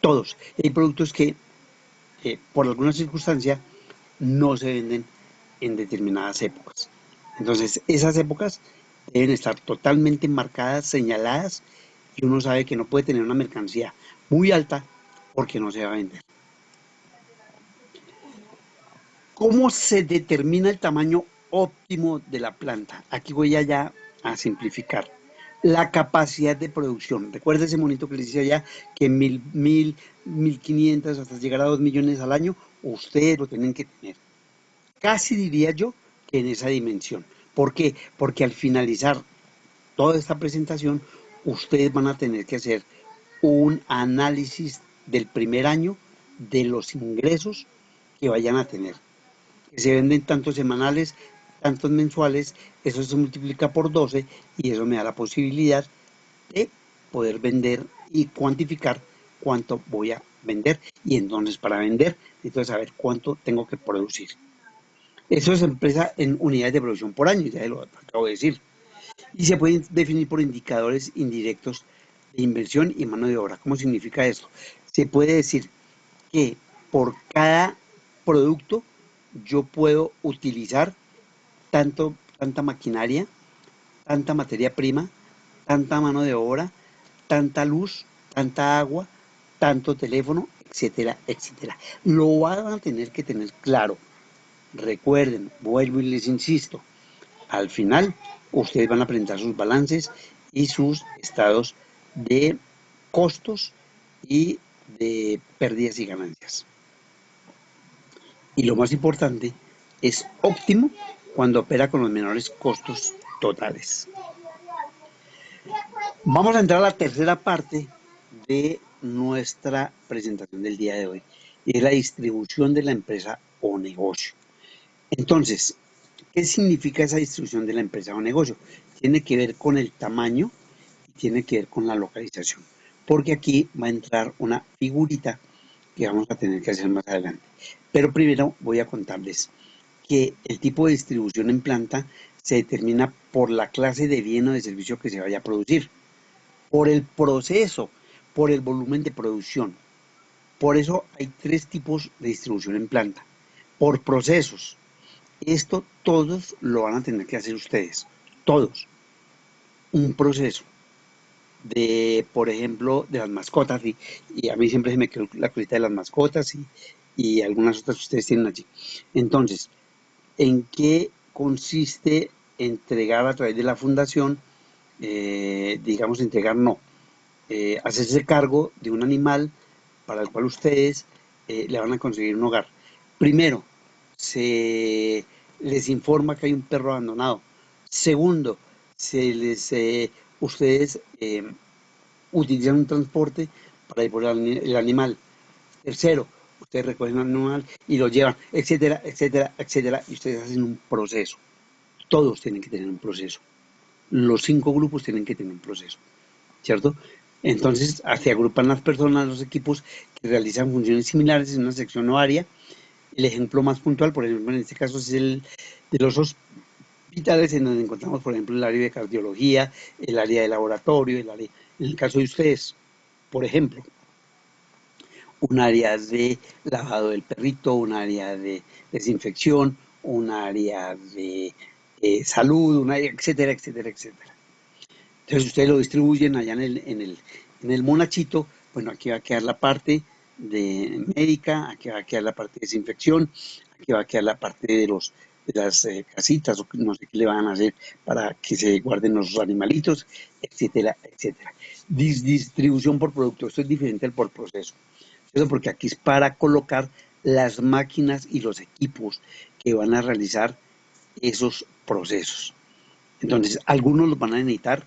Todos. Hay productos que por alguna circunstancia no se venden en determinadas épocas. Entonces, esas épocas deben estar totalmente marcadas, señaladas, y uno sabe que no puede tener una mercancía muy alta porque no se va a vender. ¿Cómo se determina el tamaño óptimo de la planta? Aquí voy allá a simplificar. La capacidad de producción. Recuerda ese monito que les decía ya que 1.500 hasta llegar a 2 millones al año, ustedes lo tienen que tener. Casi diría yo que en esa dimensión. ¿Por qué? Porque al finalizar toda esta presentación, ustedes van a tener que hacer un análisis del primer año de los ingresos que vayan a tener. Que se venden tantos semanales, tantos mensuales, eso se multiplica por 12 y eso me da la posibilidad de poder vender y cuantificar cuánto voy a vender. Y entonces para vender necesito saber cuánto tengo que producir. Eso se expresa en unidades de producción por año, ya lo acabo de decir. Y se pueden definir por indicadores indirectos de inversión y mano de obra. ¿Cómo significa esto? Se puede decir que por cada producto yo puedo utilizar tanta maquinaria, tanta materia prima, tanta mano de obra, tanta luz, tanta agua, tanto teléfono, etcétera, etcétera. Lo van a tener que tener claro. Recuerden, vuelvo y les insisto, al final ustedes van a presentar sus balances y sus estados de costos y de pérdidas y ganancias. Y lo más importante, es óptimo cuando opera con los menores costos totales. Vamos a entrar a la tercera parte de nuestra presentación del día de hoy, y es la distribución de la empresa o negocio. Entonces, ¿qué significa esa distribución de la empresa o negocio? Tiene que ver con el tamaño y tiene que ver con la localización, porque aquí va a entrar una figurita que vamos a tener que hacer más adelante. Pero primero voy a contarles que el tipo de distribución en planta se determina por la clase de bien o de servicio que se vaya a producir, por el proceso, por el volumen de producción. Por eso hay 3 tipos de distribución en planta. Por procesos. Esto todos lo van a tener que hacer ustedes, todos. Un proceso de, por ejemplo, de las mascotas, y a mí siempre se me quedó la cosita de las mascotas y algunas otras que ustedes tienen allí. Entonces, ¿en qué consiste entregar a través de la fundación? Digamos, entregar no, hacerse cargo de un animal para el cual ustedes le van a conseguir un hogar. Primero, se les informa que hay un perro abandonado. Segundo, ustedes utilizan un transporte para ir por el animal. Tercero, ustedes recogen el animal y lo llevan, etcétera, etcétera, etcétera, y ustedes hacen un proceso. Todos tienen que tener un proceso. Los 5 grupos tienen que tener un proceso, ¿cierto? Entonces, se agrupan las personas, los equipos que realizan funciones similares en una sección o área. El ejemplo más puntual, por ejemplo, en este caso es el de los hospitales, en donde encontramos, por ejemplo, el área de cardiología, el área de laboratorio, en el caso de ustedes, por ejemplo, un área de lavado del perrito, un área de desinfección, un área de salud, un área, etcétera, etcétera, etcétera. Entonces ustedes lo distribuyen allá en el monachito. Bueno, aquí va a quedar la parte de médica, aquí va a quedar la parte de desinfección, aquí va a quedar la parte de las casitas, o no sé qué le van a hacer para que se guarden los animalitos, etcétera, etcétera. Distribución por producto, esto es diferente al por proceso. Eso porque aquí es para colocar las máquinas y los equipos que van a realizar esos procesos. Entonces, algunos los van a necesitar,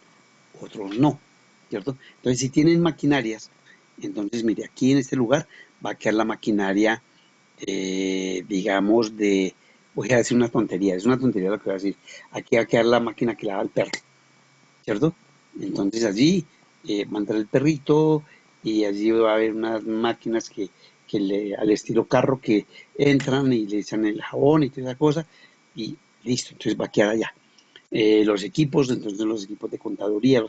otros no, ¿cierto? Entonces, si tienen maquinarias, entonces, mire, aquí en este lugar va a quedar la maquinaria, digamos, voy a decir una tontería, es una tontería lo que voy a decir. Aquí va a quedar la máquina que lava el perro, ¿cierto? Entonces, allí va a entrar el perrito y allí va a haber unas máquinas que al estilo carro que entran y le echan el jabón y toda esa cosa y listo, entonces va a quedar allá. Los equipos, entonces los equipos de contaduría,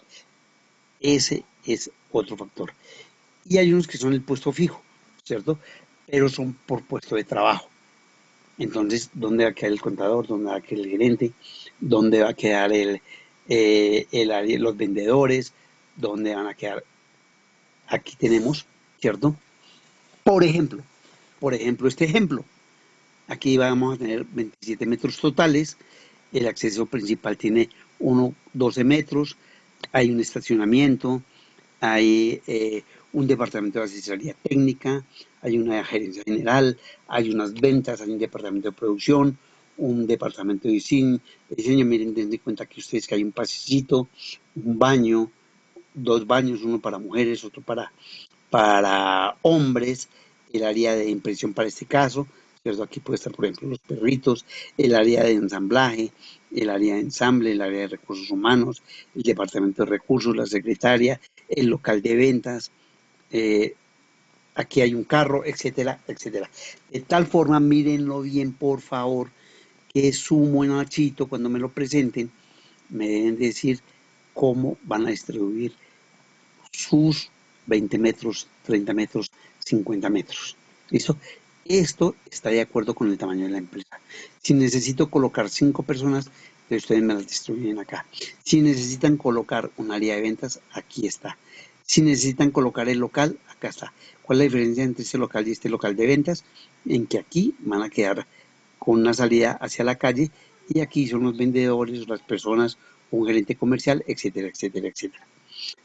ese es otro factor. Y hay unos que son el puesto fijo, ¿cierto? Pero son por puesto de trabajo. Entonces, ¿dónde va a quedar el contador? ¿Dónde va a quedar el gerente? ¿Dónde va a quedar los vendedores? ¿Dónde van a quedar? Aquí tenemos, ¿cierto? Por ejemplo, este ejemplo. Aquí vamos a tener 27 metros totales. El acceso principal tiene 12 metros. Hay un estacionamiento. Hay un departamento de asesoría técnica. Hay una gerencia general. Hay unas ventas. Hay un departamento de producción. Un departamento de diseño. Miren, den en cuenta que ustedes que hay un pasillito, un baño, 2 baños, uno para mujeres, otro para hombres, el área de impresión para este caso, ¿cierto? Aquí puede estar, por ejemplo, los perritos, el área de ensamblaje, el área de ensamble, el área de recursos humanos, el departamento de recursos, la secretaria, el local de ventas, aquí hay un carro, etcétera, etcétera. De tal forma, mírenlo bien, por favor, que sumo en Nachito, cuando me lo presenten, me deben decir cómo van a distribuir sus 20 metros, 30 metros, 50 metros. ¿Listo? Esto está de acuerdo con el tamaño de la empresa. Si necesito colocar 5 personas, ustedes me las distribuyen acá. Si necesitan colocar un área de ventas, aquí está. Si necesitan colocar el local, acá está. ¿Cuál es la diferencia entre este local y este local de ventas? En que aquí van a quedar con una salida hacia la calle y aquí son los vendedores, las personas, un gerente comercial, etcétera, etcétera, etcétera.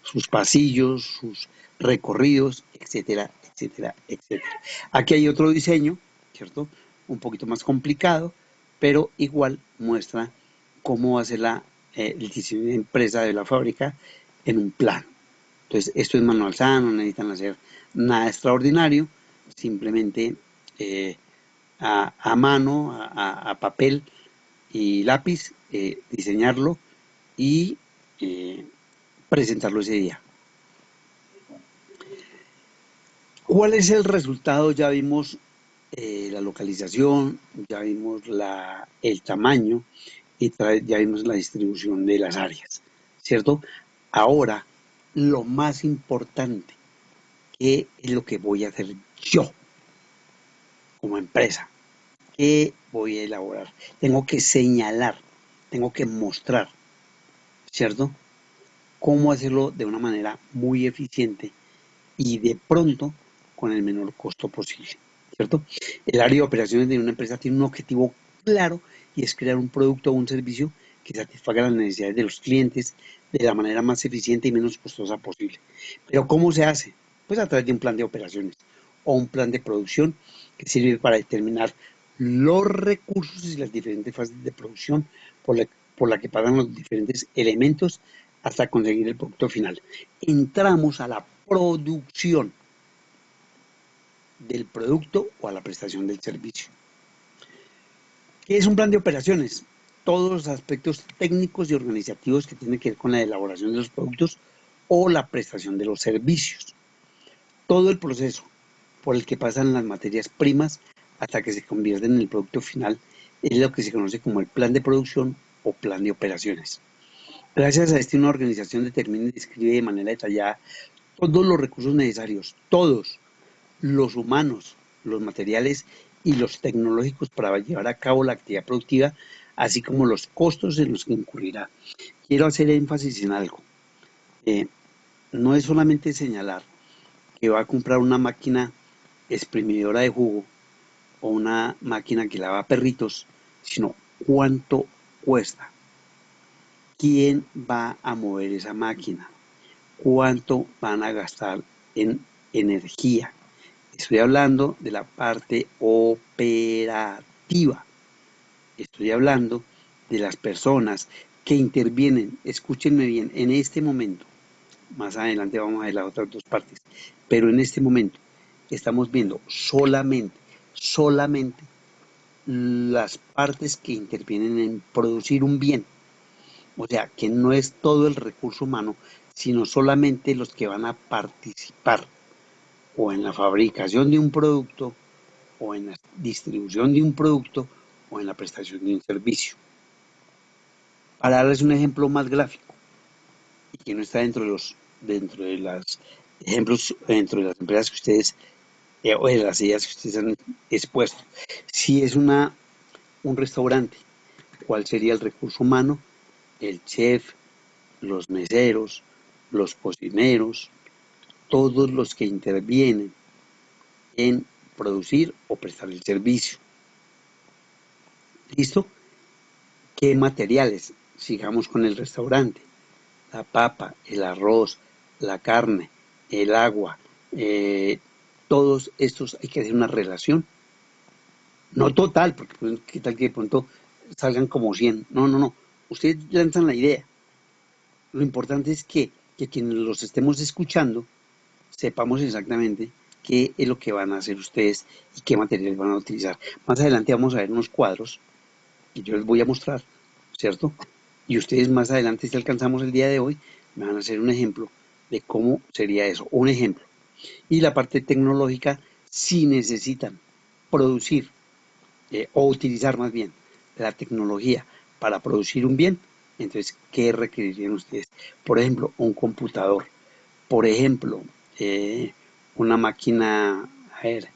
Sus pasillos, sus recorridos, etcétera, etcétera, etcétera. Aquí hay otro diseño, ¿cierto? Un poquito más complicado, pero igual muestra cómo va a ser el diseño de empresa de la fábrica en un plano. Entonces, esto es manual sano, no necesitan hacer nada extraordinario, simplemente a mano, a papel y lápiz, diseñarlo y presentarlo ese día. ¿Cuál es el resultado? Ya vimos la localización, ya vimos el tamaño y ya vimos la distribución de las áreas, ¿cierto? Ahora, lo más importante, ¿qué es lo que voy a hacer yo como empresa? ¿Qué voy a elaborar? Tengo que señalar, tengo que mostrar, ¿cierto? Cómo hacerlo de una manera muy eficiente y de pronto con el menor costo posible, ¿cierto? El área de operaciones de una empresa tiene un objetivo claro y es crear un producto o un servicio que satisfaga las necesidades de los clientes de la manera más eficiente y menos costosa posible. Pero ¿cómo se hace? Pues a través de un plan de operaciones o un plan de producción que sirve para determinar los recursos y las diferentes fases de producción por la que pasan los diferentes elementos hasta conseguir el producto final. Entramos a la producción del producto o a la prestación del servicio. ¿Qué es un plan de operaciones? Todos los aspectos técnicos y organizativos que tienen que ver con la elaboración de los productos o la prestación de los servicios. Todo el proceso por el que pasan las materias primas hasta que se convierten en el producto final es lo que se conoce como el plan de producción o plan de operaciones. Gracias a este, una organización determina y describe de manera detallada todos los recursos necesarios, todos, los humanos, los materiales y los tecnológicos para llevar a cabo la actividad productiva, así como los costos en los que incurrirá. Quiero hacer énfasis en algo. No es solamente señalar que va a comprar una máquina exprimidora de jugo o una máquina que lava perritos, sino cuánto cuesta. ¿Quién va a mover esa máquina? ¿Cuánto van a gastar en energía? Estoy hablando de la parte operativa. Estoy hablando de las personas que intervienen, escúchenme bien, en este momento, más adelante vamos a ver las otras dos partes, pero en este momento estamos viendo solamente las partes que intervienen en producir un bien. O sea, que no es todo el recurso humano, sino solamente los que van a participar o en la fabricación de un producto, o en la distribución de un producto, o en la prestación de un servicio. Para darles un ejemplo más gráfico, y que no está dentro de los ejemplos, dentro de las empresas que ustedes, o de las ideas que ustedes han expuesto. Si es un restaurante, ¿cuál sería el recurso humano? El chef, los meseros, los cocineros, todos los que intervienen en producir o prestar el servicio. ¿Listo? ¿Qué materiales? Sigamos con el restaurante. La papa, el arroz, la carne, el agua, todos estos hay que hacer una relación. No total, porque pues, qué tal que de pronto salgan como 100. No. Ustedes lanzan la idea. Lo importante es que quienes los estemos escuchando sepamos exactamente qué es lo que van a hacer ustedes y qué materiales van a utilizar. Más adelante vamos a ver unos cuadros que yo les voy a mostrar, ¿cierto? Y ustedes más adelante, si alcanzamos el día de hoy, me van a hacer un ejemplo de cómo sería eso, un ejemplo. Y la parte tecnológica, si necesitan producir o utilizar más bien la tecnología para producir un bien, entonces, ¿qué requerirían ustedes? Por ejemplo, un computador, por ejemplo, una máquina, a ver,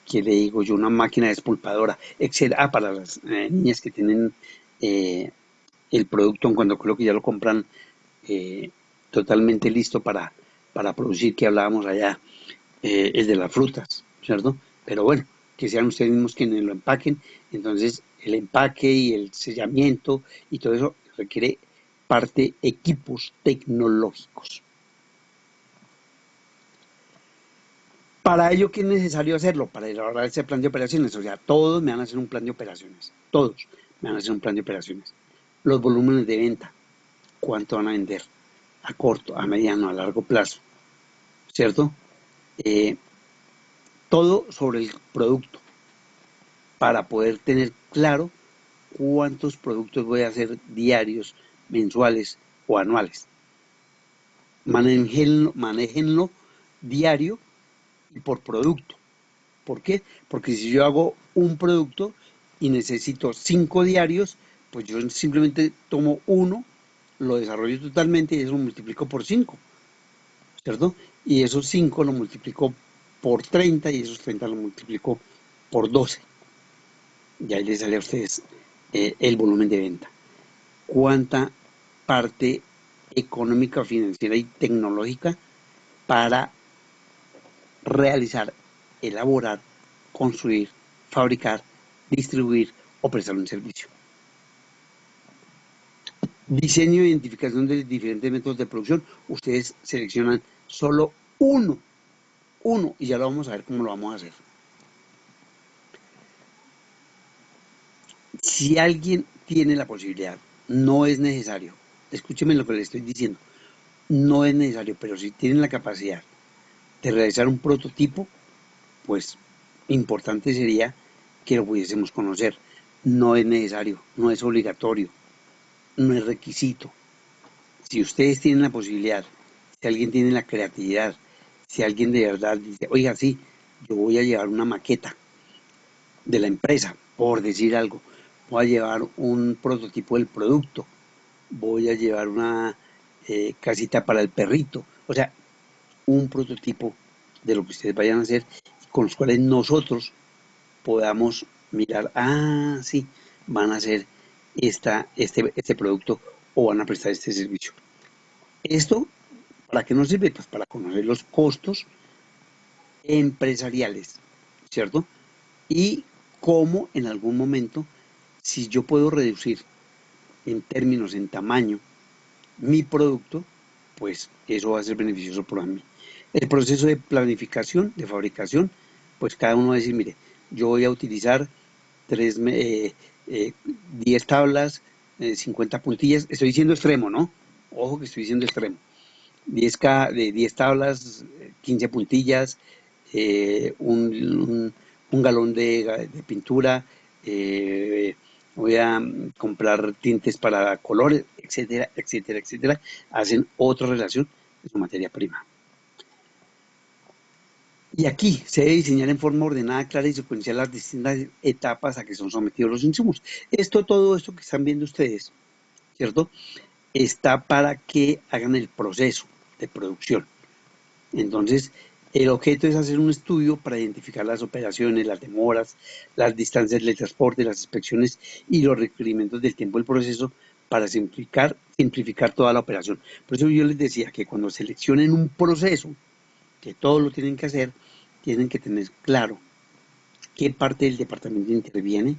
¿qué le digo yo? Una máquina despulpadora, etc. Para las niñas que tienen el producto, cuando creo que ya lo compran totalmente listo para producir, que hablábamos allá, el de las frutas, ¿cierto? Pero bueno, que sean ustedes mismos quienes lo empaquen. Entonces, el empaque y el sellamiento y todo eso requiere equipos tecnológicos. Para ello, ¿qué es necesario hacerlo? Para elaborar ese plan de operaciones. O sea, todos me van a hacer un plan de operaciones. Todos me van a hacer un plan de operaciones. Los volúmenes de venta. ¿Cuánto van a vender? A corto, a mediano, a largo plazo. ¿Cierto? Todo sobre el producto. Para poder tener claro cuántos productos voy a hacer diarios, mensuales o anuales. Manéjenlo diario y por producto. ¿Por qué? Porque si yo hago un producto y necesito 5 diarios, pues yo simplemente tomo uno, lo desarrollo totalmente y eso lo multiplico por 5, ¿cierto? Y esos 5 lo multiplico por 30 y esos 30 lo multiplico por 12. Y ahí les sale a ustedes el volumen de venta. ¿Cuánta parte económica, financiera y tecnológica para realizar, elaborar, construir, fabricar, distribuir o prestar un servicio? Diseño e identificación de diferentes métodos de producción. Ustedes seleccionan solo uno y ya lo vamos a ver cómo lo vamos a hacer. Si alguien tiene la posibilidad, no es necesario, escúcheme lo que le estoy diciendo, no es necesario, pero si tienen la capacidad de realizar un prototipo, pues importante sería que lo pudiésemos conocer. No es necesario, no es obligatorio, no es requisito. Si ustedes tienen la posibilidad, si alguien tiene la creatividad, si alguien de verdad dice, oiga, sí, yo voy a llevar una maqueta de la empresa, por decir algo, voy a llevar un prototipo del producto, voy a llevar una casita para el perrito, o sea, un prototipo de lo que ustedes vayan a hacer, con los cuales nosotros podamos mirar, sí, van a hacer este producto o van a prestar este servicio. ¿Esto para qué nos sirve? Pues para conocer los costos empresariales, ¿cierto? Y cómo en algún momento, si yo puedo reducir en términos, en tamaño, mi producto, pues eso va a ser beneficioso para mí. El proceso de planificación, de fabricación, pues cada uno va a decir, mire, yo voy a utilizar 10 tablas 50 puntillas, estoy diciendo extremo, ¿no? Ojo que estoy diciendo extremo. 10 tablas, 15 puntillas, un galón de pintura, voy a comprar tintes para colores, etcétera, etcétera, etcétera. Hacen otra relación de su materia prima. Y aquí se debe diseñar en forma ordenada, clara y secuencial las distintas etapas a que son sometidos los insumos. Todo esto que están viendo ustedes, ¿cierto? Está para que hagan el proceso de producción. Entonces, el objeto es hacer un estudio para identificar las operaciones, las demoras, las distancias del transporte, las inspecciones y los requerimientos del tiempo del proceso para simplificar toda la operación. Por eso yo les decía que cuando seleccionen un proceso, que todos lo tienen que hacer, tienen que tener claro qué parte del departamento interviene,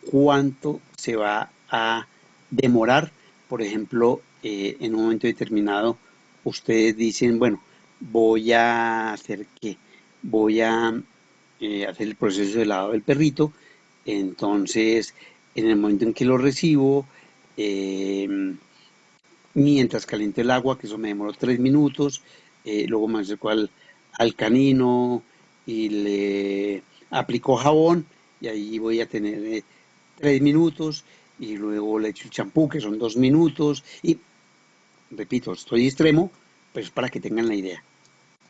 cuánto se va a demorar. Por ejemplo, en un momento determinado, ustedes dicen, bueno, voy a hacer ¿qué? Voy a hacer el proceso de lavado del perrito. Entonces, en el momento en que lo recibo, mientras caliento el agua, que eso me demoró 3 minutos, luego me acerco al canino y le aplico jabón, y ahí voy a tener 3 minutos, y luego le echo el champú, que son 2 minutos, y repito, estoy extremo, pero es para que tengan la idea,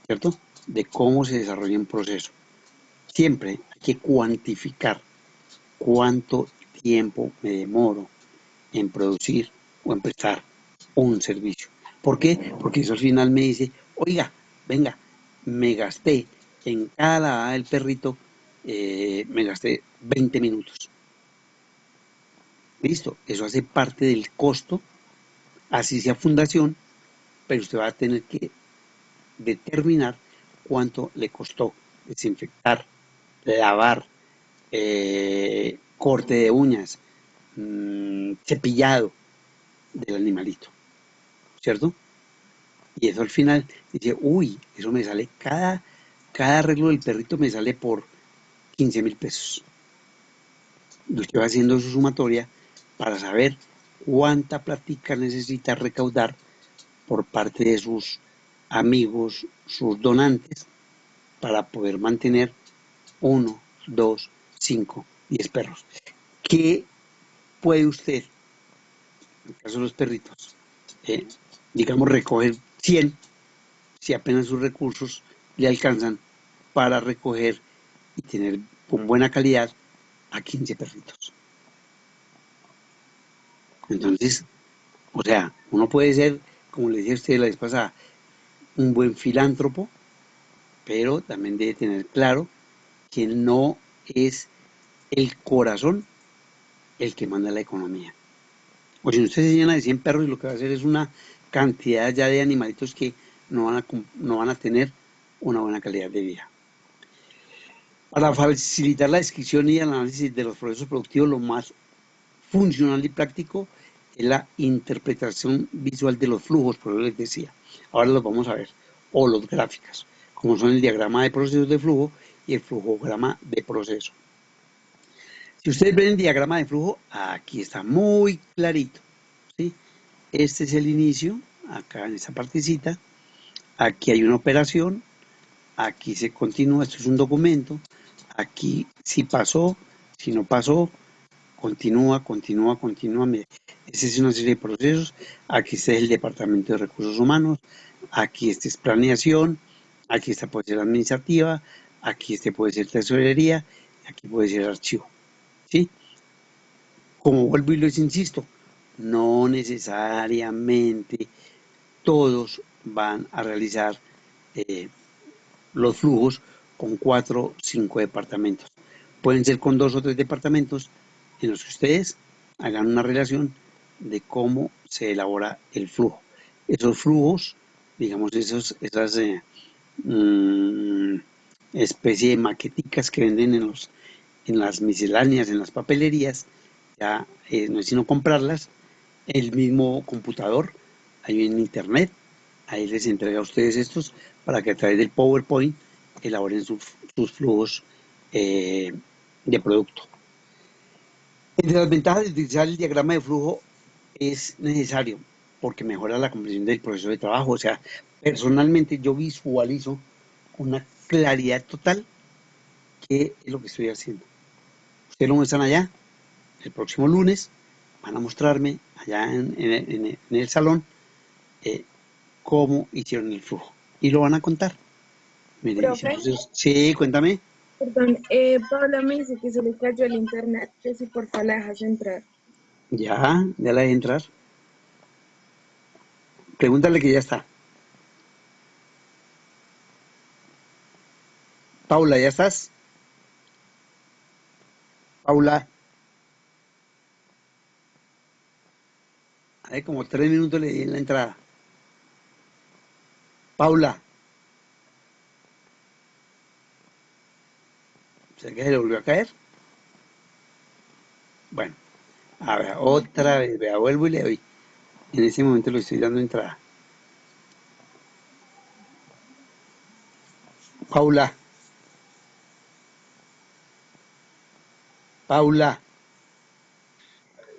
¿cierto?, de cómo se desarrolla un proceso. Siempre hay que cuantificar cuánto tiempo me demoro en producir o en prestar un servicio. ¿Por qué? Porque eso al final me dice, oiga, venga, me gasté en cada lavada del perrito, me gasté 20 minutos. Listo, eso hace parte del costo, así sea fundación, pero usted va a tener que determinar cuánto le costó desinfectar, lavar, corte de uñas, cepillado del animalito, ¿cierto? Y eso al final dice, uy, eso me sale, cada arreglo del perrito me sale por 15.000 pesos. Y usted va haciendo su sumatoria para saber cuánta plática necesita recaudar por parte de sus amigos, sus donantes, para poder mantener 1, 2, 5, 10 perros. ¿Qué puede usted, en el caso de los perritos, digamos, recoger 100, si apenas sus recursos le alcanzan para recoger y tener con buena calidad a 15 perritos? Entonces, o sea, uno puede ser, como le decía a usted la vez pasada, un buen filántropo, pero también debe tener claro que no es el corazón el que manda la economía. O si usted se llena de 100 perros, lo que va a hacer es una cantidad ya de animalitos que no van a tener una buena calidad de vida. Para facilitar la descripción y el análisis de los procesos productivos, lo más funcional y práctico es la interpretación visual de los flujos, por eso les decía. Ahora los vamos a ver, o los gráficos, como son el diagrama de procesos de flujo y el flujograma de proceso. Si ustedes ven el diagrama de flujo, aquí está muy clarito, ¿sí? Este es el inicio, acá en esta partecita, aquí hay una operación, aquí se continúa, esto es un documento, aquí si pasó, si no pasó, continúa. Esta es una serie de procesos. Aquí está el Departamento de Recursos Humanos, aquí este es planeación, aquí esta puede ser administrativa, aquí este puede ser tesorería, aquí puede ser archivo, ¿sí? Como vuelvo y les insisto, no necesariamente todos van a realizar los flujos con 4 o 5 departamentos. Pueden ser con 2 o 3 departamentos en los que ustedes hagan una relación de cómo se elabora el flujo. Esos flujos, digamos, esas especie de maqueticas que venden en las misceláneas, en las papelerías, ya no es sino comprarlas. El mismo computador, ahí en internet, ahí les entrega a ustedes estos para que a través del PowerPoint elaboren sus flujos de producto. Entre las ventajas de utilizar el diagrama de flujo es necesario porque mejora la comprensión del proceso de trabajo. O sea, personalmente yo visualizo con una claridad total qué es lo que estoy haciendo. Ustedes lo muestran allá, el próximo lunes van a mostrarme allá en el salón cómo hicieron el flujo y lo van a contar. Miren, Profe, entonces, sí, cuéntame. perdón, Paula me dice que se le cayó el internet, que si porfa la dejas entrar. Ya la de entrar. Pregúntale que ya está. Paula, ¿ya estás? Paula. Hay como 3 minutos le di en la entrada. Paula. ¿Será que se le volvió a caer? Bueno, a ver, otra vez, vea, vuelvo y le doy. En ese momento le estoy dando entrada. Paula. Paula.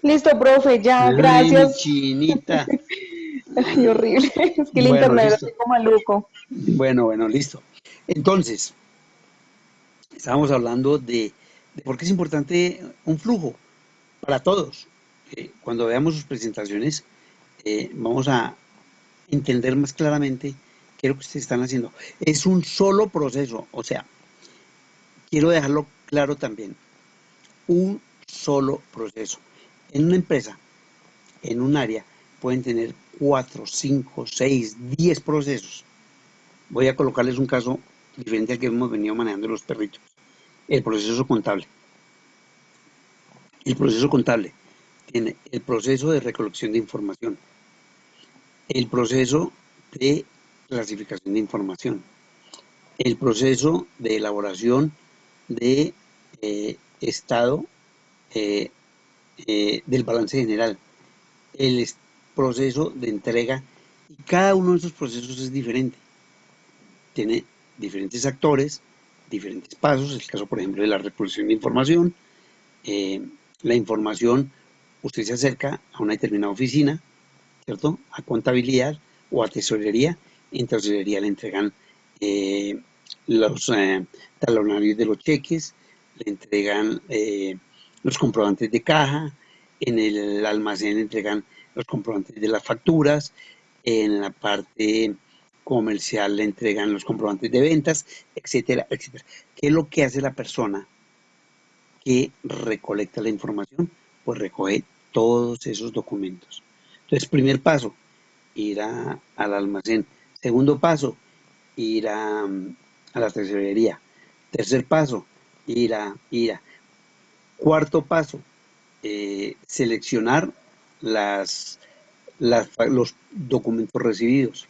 Listo, profe, ya, Ay, mi gracias. chinita. Ay, horrible. Es que el Bueno, internet era listo. tipo maluco. Bueno, listo. Entonces, estábamos hablando de por qué es importante un flujo para todos. Cuando veamos sus presentaciones, vamos a entender más claramente qué es lo que ustedes están haciendo. Es un solo proceso, o sea, quiero dejarlo claro también, un solo proceso. En una empresa, en un área, pueden tener 4, 5, 6, 10 procesos. Voy a colocarles un caso diferente al que hemos venido manejando los perritos. El proceso contable. El proceso contable tiene el proceso de recolección de información, el proceso de clasificación de información, el proceso de elaboración de estado del balance general, el proceso de entrega, y cada uno de esos procesos es diferente. Tiene diferentes actores, diferentes pasos, el caso por ejemplo de la recolección de información, la información, usted se acerca a una determinada oficina, ¿cierto? A contabilidad o a tesorería. En tesorería le entregan los talonarios de los cheques, le entregan los comprobantes de caja, en el almacén le entregan los comprobantes de las facturas, en la parte comercial le entregan los comprobantes de ventas, etcétera, etcétera. ¿Qué es lo que hace la persona que recolecta la información? Pues recoge todos esos documentos. Entonces, primer paso, ir al almacén. Segundo paso, ir a la tesorería. Tercer paso, ir a. Cuarto paso, seleccionar los documentos recibidos.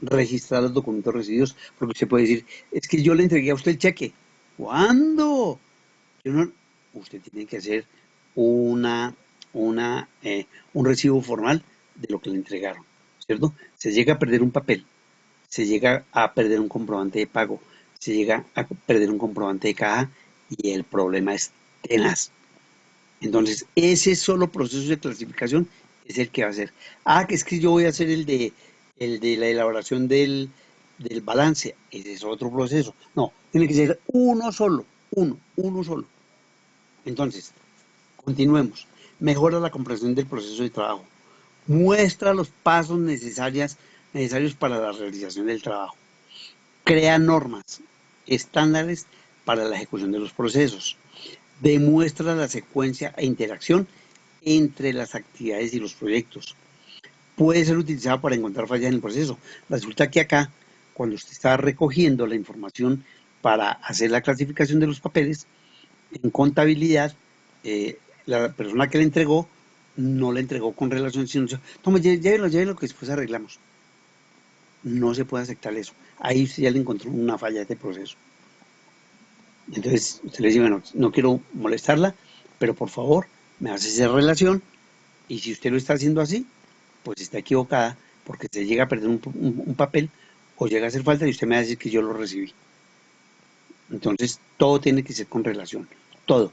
Registrar los documentos recibidos, porque usted puede decir, es que yo le entregué a usted el cheque. ¿Cuándo? Usted tiene que hacer un recibo formal de lo que le entregaron, ¿cierto? Se llega a perder un papel, se llega a perder un comprobante de pago, se llega a perder un comprobante de caja y el problema es tenaz. Entonces, ese solo proceso de clasificación es el que va a hacer. Que es que yo voy a hacer el de la elaboración del balance. Ese es otro proceso. No, tiene que ser uno solo, uno solo. Entonces, continuemos. Mejora la comprensión del proceso de trabajo. Muestra los pasos necesarios para la realización del trabajo. Crea normas, estándares para la ejecución de los procesos. Demuestra la secuencia e interacción entre las actividades y los proyectos. Puede ser utilizada para encontrar fallas en el proceso. Resulta que acá, cuando usted está recogiendo la información para hacer la clasificación de los papeles, en contabilidad, la persona que le entregó no le entregó con relación, sino, toma, llévelo que después arreglamos. No se puede aceptar eso. Ahí usted ya le encontró una falla de este proceso. Entonces, usted le dice, bueno, no quiero molestarla, pero por favor, me hace esa relación, y si usted lo está haciendo así, pues está equivocada, porque se llega a perder un papel, o llega a hacer falta, y usted me va a decir que yo lo recibí. Entonces, todo tiene que ser con relación. Todo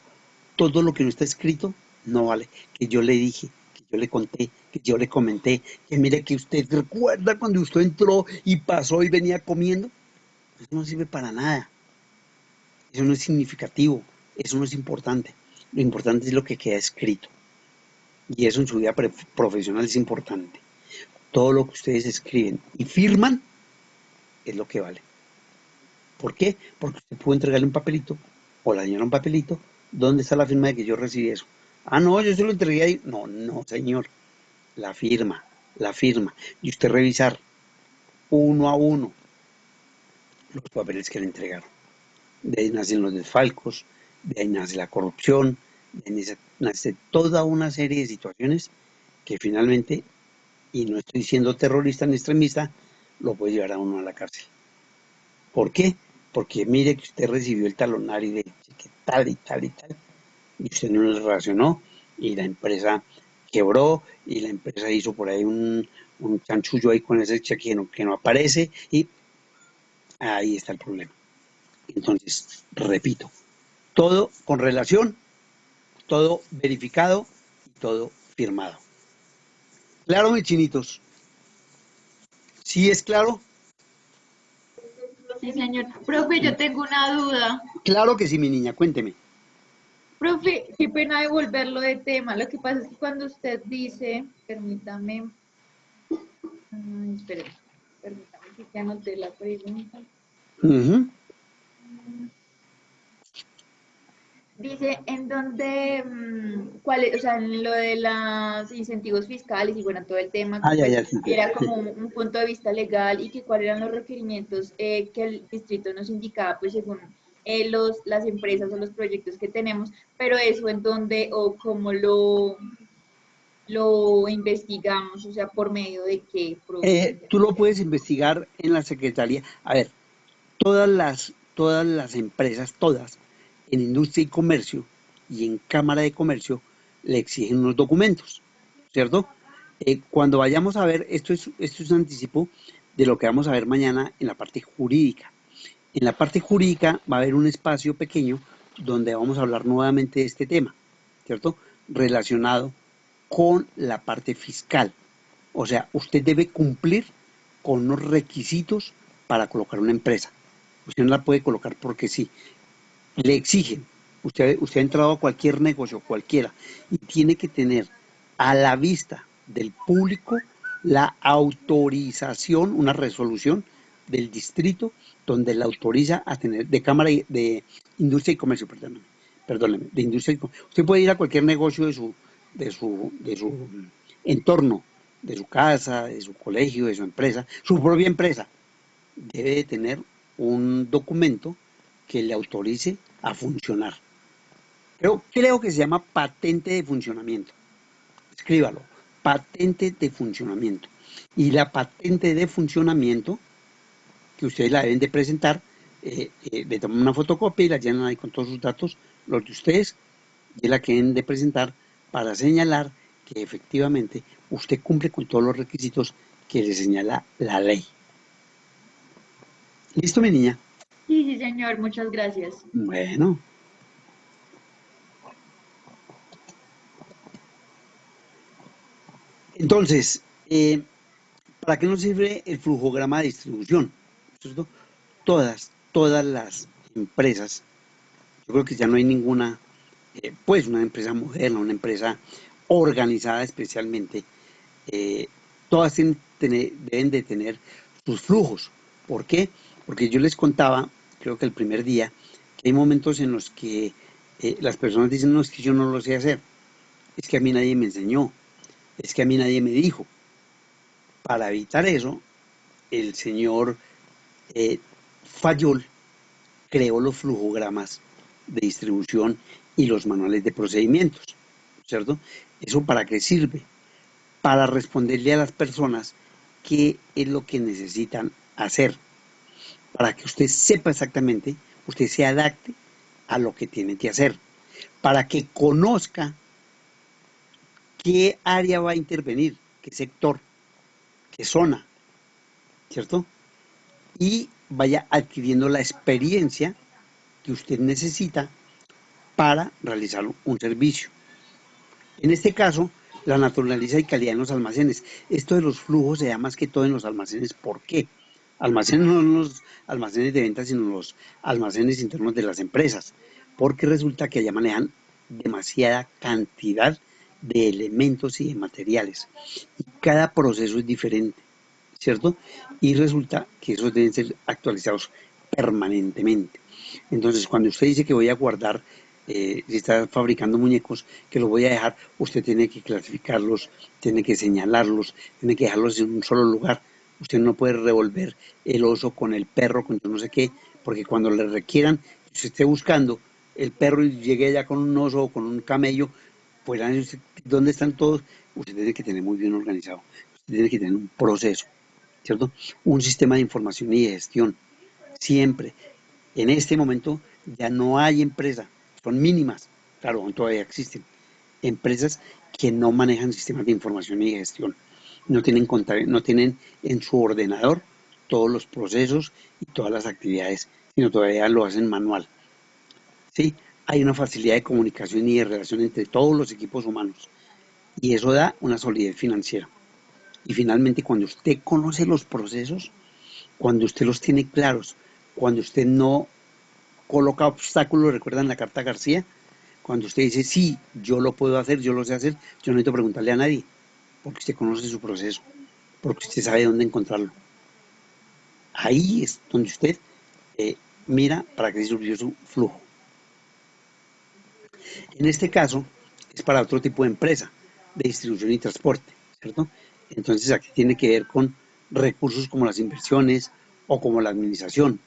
lo que no está escrito no vale. Que yo le dije, que yo le conté, que yo le comenté, que mire que usted recuerda cuando usted entró y pasó y venía comiendo. Eso no sirve para nada. Eso no es significativo, eso no es importante. Lo importante es lo que queda escrito. Y eso en su vida profesional es importante. Todo lo que ustedes escriben y firman es lo que vale. ¿Por qué? Porque usted puede entregarle un papelito o la señora un papelito. ¿Dónde está la firma de que yo recibí eso? Ah, no, yo se lo entregué ahí. No, no, señor. La firma, la firma. Y usted revisar uno a uno los papeles que le entregaron. De ahí nacen los desfalcos, de ahí nace la corrupción, de ahí nace toda una serie de situaciones que finalmente, y no estoy siendo terrorista ni extremista, lo puede llevar a uno a la cárcel. ¿Por qué? Porque mire que usted recibió el talonario de que tal y tal y tal, y usted no lo relacionó, y la empresa quebró, y la empresa hizo por ahí un chanchullo ahí con ese cheque que no aparece, y ahí está el problema. Entonces, repito, todo con relación, todo verificado y todo firmado. ¿Claro, mis chinitos? ¿Sí es claro? Sí, señor. Profe, yo tengo una duda. Claro que sí, mi niña, cuénteme. Profe, qué pena devolverlo de tema. Lo que pasa es que cuando usted dice, permítame, permítame que anoté la pregunta. Dice, en donde, o sea, en lo de los incentivos fiscales y bueno, todo el tema, que pues era como un punto de vista legal y que cuáles eran los requerimientos que el distrito nos indicaba, pues según las empresas o los proyectos que tenemos, pero eso en donde o cómo lo investigamos, o sea, por medio de qué. Tú lo puedes investigar en la Secretaría. A ver, todas las empresas, todas, en industria y comercio y en Cámara de Comercio, le exigen unos documentos, ¿cierto? Cuando vayamos a ver, esto es un anticipo de lo que vamos a ver mañana en la parte jurídica. En la parte jurídica va a haber un espacio pequeño donde vamos a hablar nuevamente de este tema, ¿cierto? Relacionado con la parte fiscal. O sea, usted debe cumplir con unos requisitos para colocar una empresa. Usted no la puede colocar porque sí. Le exigen. Usted ha entrado a cualquier negocio, cualquiera, y tiene que tener a la vista del público la autorización, una resolución del distrito donde la autoriza a tener, de Cámara de Industria y Comercio, perdóneme, de Industria y Comercio. Usted puede ir a cualquier negocio de su entorno, de su casa, de su colegio, de su empresa, su propia empresa. Debe de tener un documento que le autorice a funcionar. Creo que se llama patente de funcionamiento. Escríbalo, patente de funcionamiento. Y la patente de funcionamiento, que ustedes la deben de presentar, le toman una fotocopia y la llenan ahí con todos sus datos, los de ustedes, y la que deben de presentar para señalar que efectivamente usted cumple con todos los requisitos que le señala la ley. ¿Listo, mi niña? Sí, sí, señor, muchas gracias. Bueno. Entonces, ¿para qué nos sirve el flujograma de distribución? ¿Cierto? Todas las empresas, yo creo que ya no hay ninguna, pues una empresa moderna, una empresa organizada especialmente, todas deben de tener sus flujos. ¿Por qué? Porque yo les contaba, creo que el primer día, que hay momentos en los que las personas dicen, no, es que yo no lo sé hacer, es que a mí nadie me enseñó, es que a mí nadie me dijo. Para evitar eso, el señor Fayol creó los flujogramas de distribución y los manuales de procedimientos, ¿cierto? ¿Eso para qué sirve? Para responderle a las personas qué es lo que necesitan hacer, para que usted sepa exactamente, usted se adapte a lo que tiene que hacer, para que conozca qué área va a intervenir, qué sector, qué zona, ¿cierto? Y vaya adquiriendo la experiencia que usted necesita para realizar un servicio. En este caso, la naturaleza y calidad en los almacenes. Esto de los flujos se da más que todo en los almacenes. ¿Por qué? Almacenes no en los almacenes de ventas, sino en los almacenes internos de las empresas, porque resulta que allá manejan demasiada cantidad de elementos y de materiales. Y cada proceso es diferente, ¿cierto? Y resulta que esos deben ser actualizados permanentemente. Entonces, cuando usted dice que voy a guardar, si está fabricando muñecos, que los voy a dejar, usted tiene que clasificarlos, tiene que señalarlos, tiene que dejarlos en un solo lugar. Usted no puede revolver el oso con el perro, con yo no sé qué, porque cuando le requieran, si usted esté buscando el perro y llegue allá con un oso o con un camello, pues ¿dónde están todos? Usted tiene que tener muy bien organizado, usted tiene que tener un proceso, ¿cierto? Un sistema de información y de gestión. Siempre, en este momento, ya no hay empresa, son mínimas, claro, aún todavía existen, empresas que no manejan sistemas de información y de gestión. No tienen en su ordenador todos los procesos y todas las actividades, sino todavía lo hacen manual. ¿Sí? Hay una facilidad de comunicación y de relación entre todos los equipos humanos y eso da una solidez financiera. Y finalmente, cuando usted conoce los procesos, cuando usted los tiene claros, cuando usted no coloca obstáculos, recuerdan la carta García, cuando usted dice, sí, yo lo puedo hacer, yo lo sé hacer, yo no necesito preguntarle a nadie, porque usted conoce su proceso, porque usted sabe dónde encontrarlo. Ahí es donde usted mira para qué sirvió su flujo. En este caso, es para otro tipo de empresa, de distribución y transporte, ¿cierto? Entonces aquí tiene que ver con recursos como las inversiones o como la administración.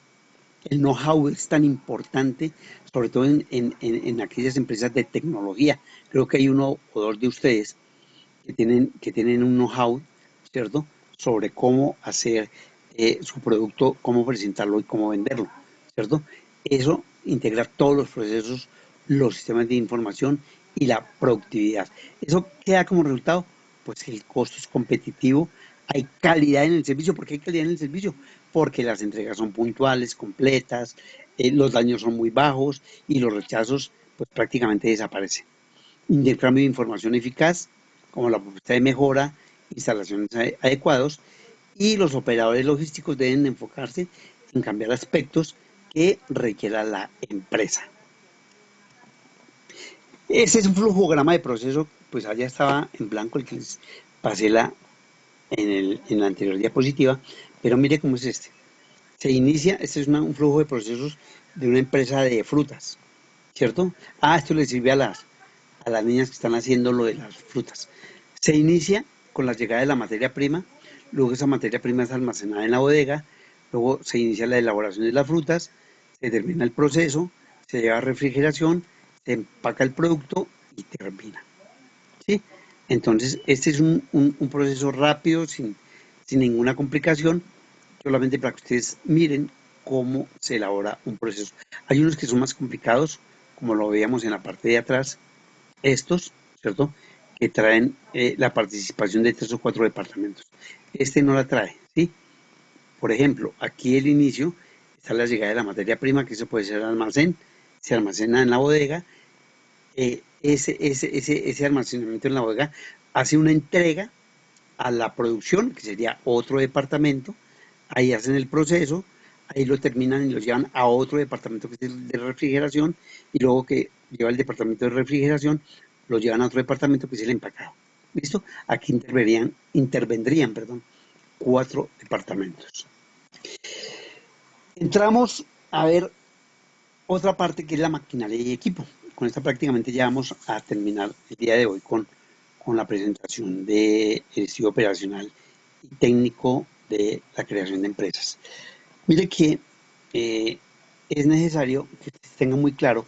El know-how es tan importante, sobre todo en aquellas empresas de tecnología. Creo que hay uno o dos de ustedes que tienen un know-how, ¿cierto?, sobre cómo hacer su producto, cómo presentarlo y cómo venderlo, ¿cierto? Eso integra todos los procesos, los sistemas de información y la productividad. ¿Eso qué da como resultado? Pues que el costo es competitivo, hay calidad en el servicio. ¿Por qué hay calidad en el servicio? Porque las entregas son puntuales, completas, los daños son muy bajos y los rechazos pues prácticamente desaparecen. Intercambio de información eficaz, como la propuesta de mejora, instalaciones adecuados, y los operadores logísticos deben enfocarse en cambiar aspectos que requiera la empresa. Ese es un flujograma de proceso, pues allá estaba en blanco el que les pasé en la anterior diapositiva, pero mire cómo es este. Se inicia, este es un flujo de procesos de una empresa de frutas, ¿cierto? Esto le sirve a las niñas que están haciendo lo de las frutas. Se inicia con la llegada de la materia prima, luego esa materia prima es almacenada en la bodega, luego se inicia la elaboración de las frutas, se termina el proceso, se lleva a refrigeración, se empaca el producto y termina. ¿Sí? Entonces, este es un proceso rápido, sin ninguna complicación, solamente para que ustedes miren cómo se elabora un proceso. Hay unos que son más complicados, como lo veíamos en la parte de atrás, estos, ¿cierto?, que traen la participación de 3 o 4 departamentos. Este no la trae, ¿sí? Por ejemplo, aquí el inicio está la llegada de la materia prima, que eso puede ser almacén, se almacena en la bodega, ese almacenamiento en la bodega hace una entrega a la producción, que sería otro departamento, ahí hacen el proceso, ahí lo terminan y lo llevan a otro departamento que es el de refrigeración, y luego que lleva el departamento de refrigeración, lo llevan a otro departamento que es el empacado. ¿Listo? Aquí intervendrían 4 departamentos. Entramos a ver otra parte que es la maquinaria y equipo. Con esta prácticamente ya vamos a terminar el día de hoy con la presentación del estudio operacional y técnico de la creación de empresas. Mire que es necesario que tengan muy claro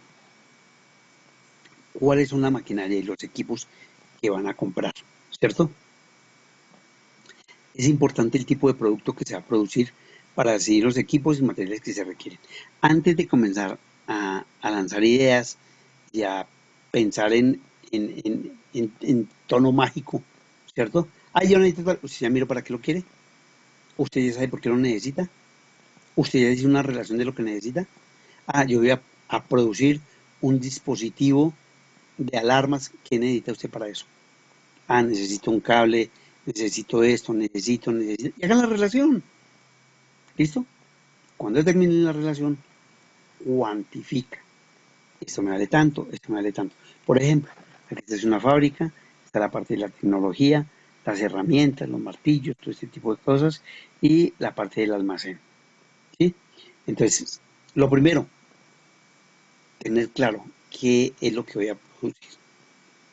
cuáles son la maquinaria y los equipos que van a comprar, ¿cierto? Es importante el tipo de producto que se va a producir para decidir los equipos y materiales que se requieren. Antes de comenzar a lanzar ideas y a pensar en tono mágico, ¿cierto? Yo necesito, usted ya miro para qué lo quiere, usted ya sabe por qué lo necesita, usted ya dice una relación de lo que necesita. Yo voy a producir un dispositivo de alarmas. ¿Qué necesita usted para eso? Ah, necesito un cable, necesito esto, necesito. Y hagan la relación. ¿Listo? Cuando terminen la relación, cuantifica. Esto me vale tanto, esto me vale tanto. Por ejemplo, aquí es una fábrica, está la parte de la tecnología, las herramientas, los martillos, todo este tipo de cosas, y la parte del almacén. ¿Sí? Entonces, lo primero, tener claro qué es lo que voy a producir.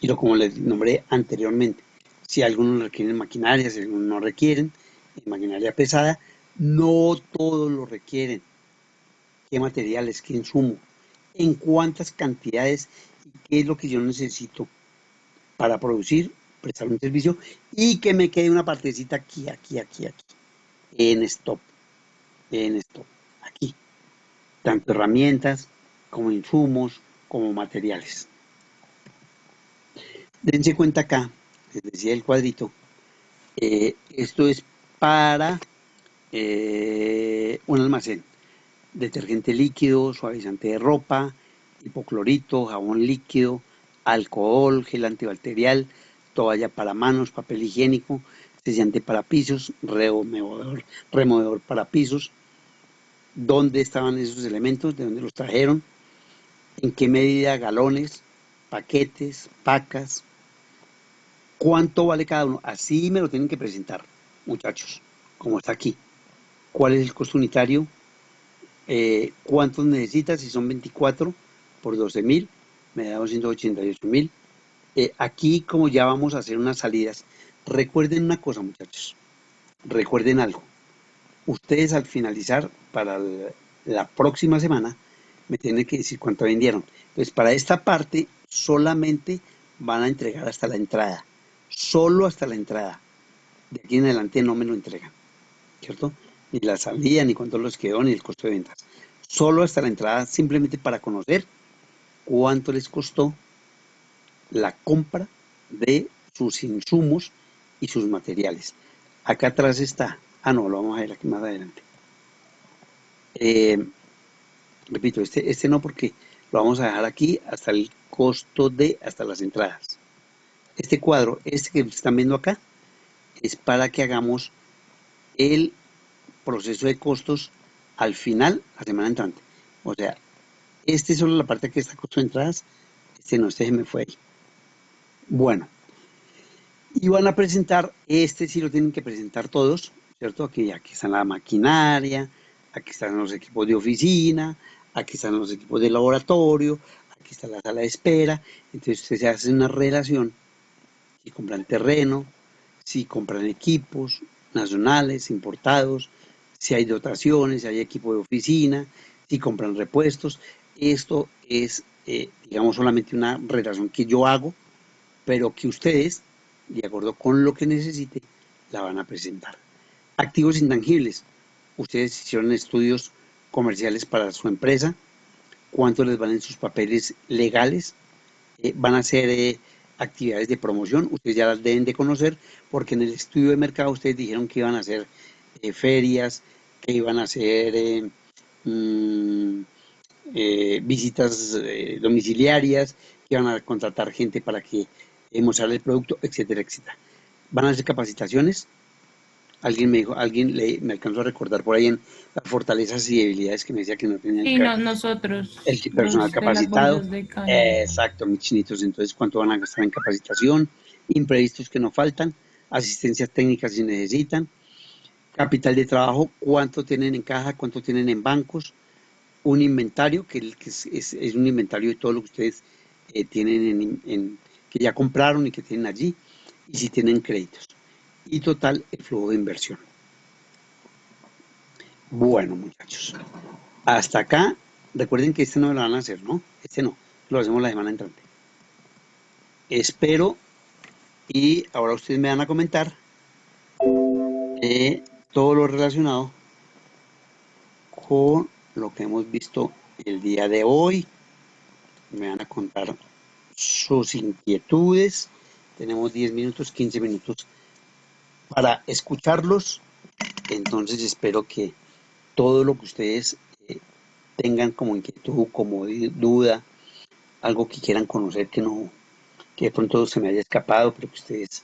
Y lo como les nombré anteriormente, si algunos requieren maquinaria, si algunos no requieren maquinaria pesada, no todos lo requieren. ¿Qué materiales, qué insumo, en cuántas cantidades y qué es lo que yo necesito para producir, prestar un servicio y que me quede una partecita aquí, en stop, aquí, tanto herramientas como insumos, como materiales. Dense cuenta acá, les decía el cuadrito, esto es para un almacén, detergente líquido, suavizante de ropa, hipoclorito, jabón líquido, alcohol, gel antibacterial, toalla para manos, papel higiénico, sellante para pisos, removedor para pisos. ¿Dónde estaban esos elementos? ¿De dónde los trajeron? ¿En qué medida? Galones, paquetes, pacas. ¿Cuánto vale cada uno? Así me lo tienen que presentar, muchachos, como está aquí. ¿Cuál es el costo unitario? ¿Cuántos necesitas? Si son 24 por 12.000, me da 288.000. Aquí, como ya vamos a hacer unas salidas, recuerden una cosa, muchachos, recuerden algo. Ustedes al finalizar, para la próxima semana, me tienen que decir cuánto vendieron. Entonces, para esta parte, solamente van a entregar hasta la entrada. Solo hasta la entrada. De aquí en adelante no me lo entregan, ¿cierto? Ni la salida, ni cuánto les quedó, ni el costo de ventas. Solo hasta la entrada, simplemente para conocer cuánto les costó la compra de sus insumos y sus materiales. Acá atrás está, no, lo vamos a ver aquí más adelante. Repito, este no, porque lo vamos a dejar aquí hasta el costo hasta las entradas. Este cuadro, este que están viendo acá, es para que hagamos el proceso de costos al final, la semana entrante. O sea, este es solo la parte que está costo de entradas, este no, este se me fue ahí. Bueno, y van a presentar, este sí lo tienen que presentar todos, ¿cierto? Aquí está la maquinaria, aquí están los equipos de oficina, aquí están los equipos de laboratorio, aquí está la sala de espera. Entonces ustedes se hacen una relación, si compran terreno, si compran equipos nacionales, importados, si hay dotaciones, si hay equipo de oficina, si compran repuestos. Esto es, digamos, solamente una relación que yo hago, pero que ustedes, de acuerdo con lo que necesite, la van a presentar. Activos intangibles. Ustedes hicieron estudios comerciales para su empresa. ¿Cuánto les valen sus papeles legales? Van a hacer actividades de promoción. Ustedes ya las deben de conocer, porque en el estudio de mercado ustedes dijeron que iban a hacer ferias, que iban a hacer visitas domiciliarias, que iban a contratar gente para que mostrar el producto, etcétera, etcétera. Van a hacer capacitaciones. Alguien me dijo, me alcanzó a recordar por ahí en las fortalezas y debilidades que me decía que no tenían Sí, no, nosotros, el personal los de las capacitado. bolsas de caña. Exacto, mis chinitos. Entonces, ¿cuánto van a gastar en capacitación? Imprevistos que no faltan, asistencias técnicas si necesitan, capital de trabajo, cuánto tienen en caja, cuánto tienen en bancos, un inventario, que es un inventario de todo lo que ustedes tienen que ya compraron y que tienen allí, y si tienen créditos. Y total, el flujo de inversión. Bueno, muchachos, hasta acá, recuerden que este no lo van a hacer, ¿no? Este no, lo hacemos la semana entrante. Espero, y ahora ustedes me van a comentar todo lo relacionado con lo que hemos visto el día de hoy. Me van a contar sus inquietudes. Tenemos 10 minutos, 15 minutos para escucharlos. Entonces espero que todo lo que ustedes tengan como inquietud, como duda, algo que quieran conocer que no que de pronto se me haya escapado, pero que ustedes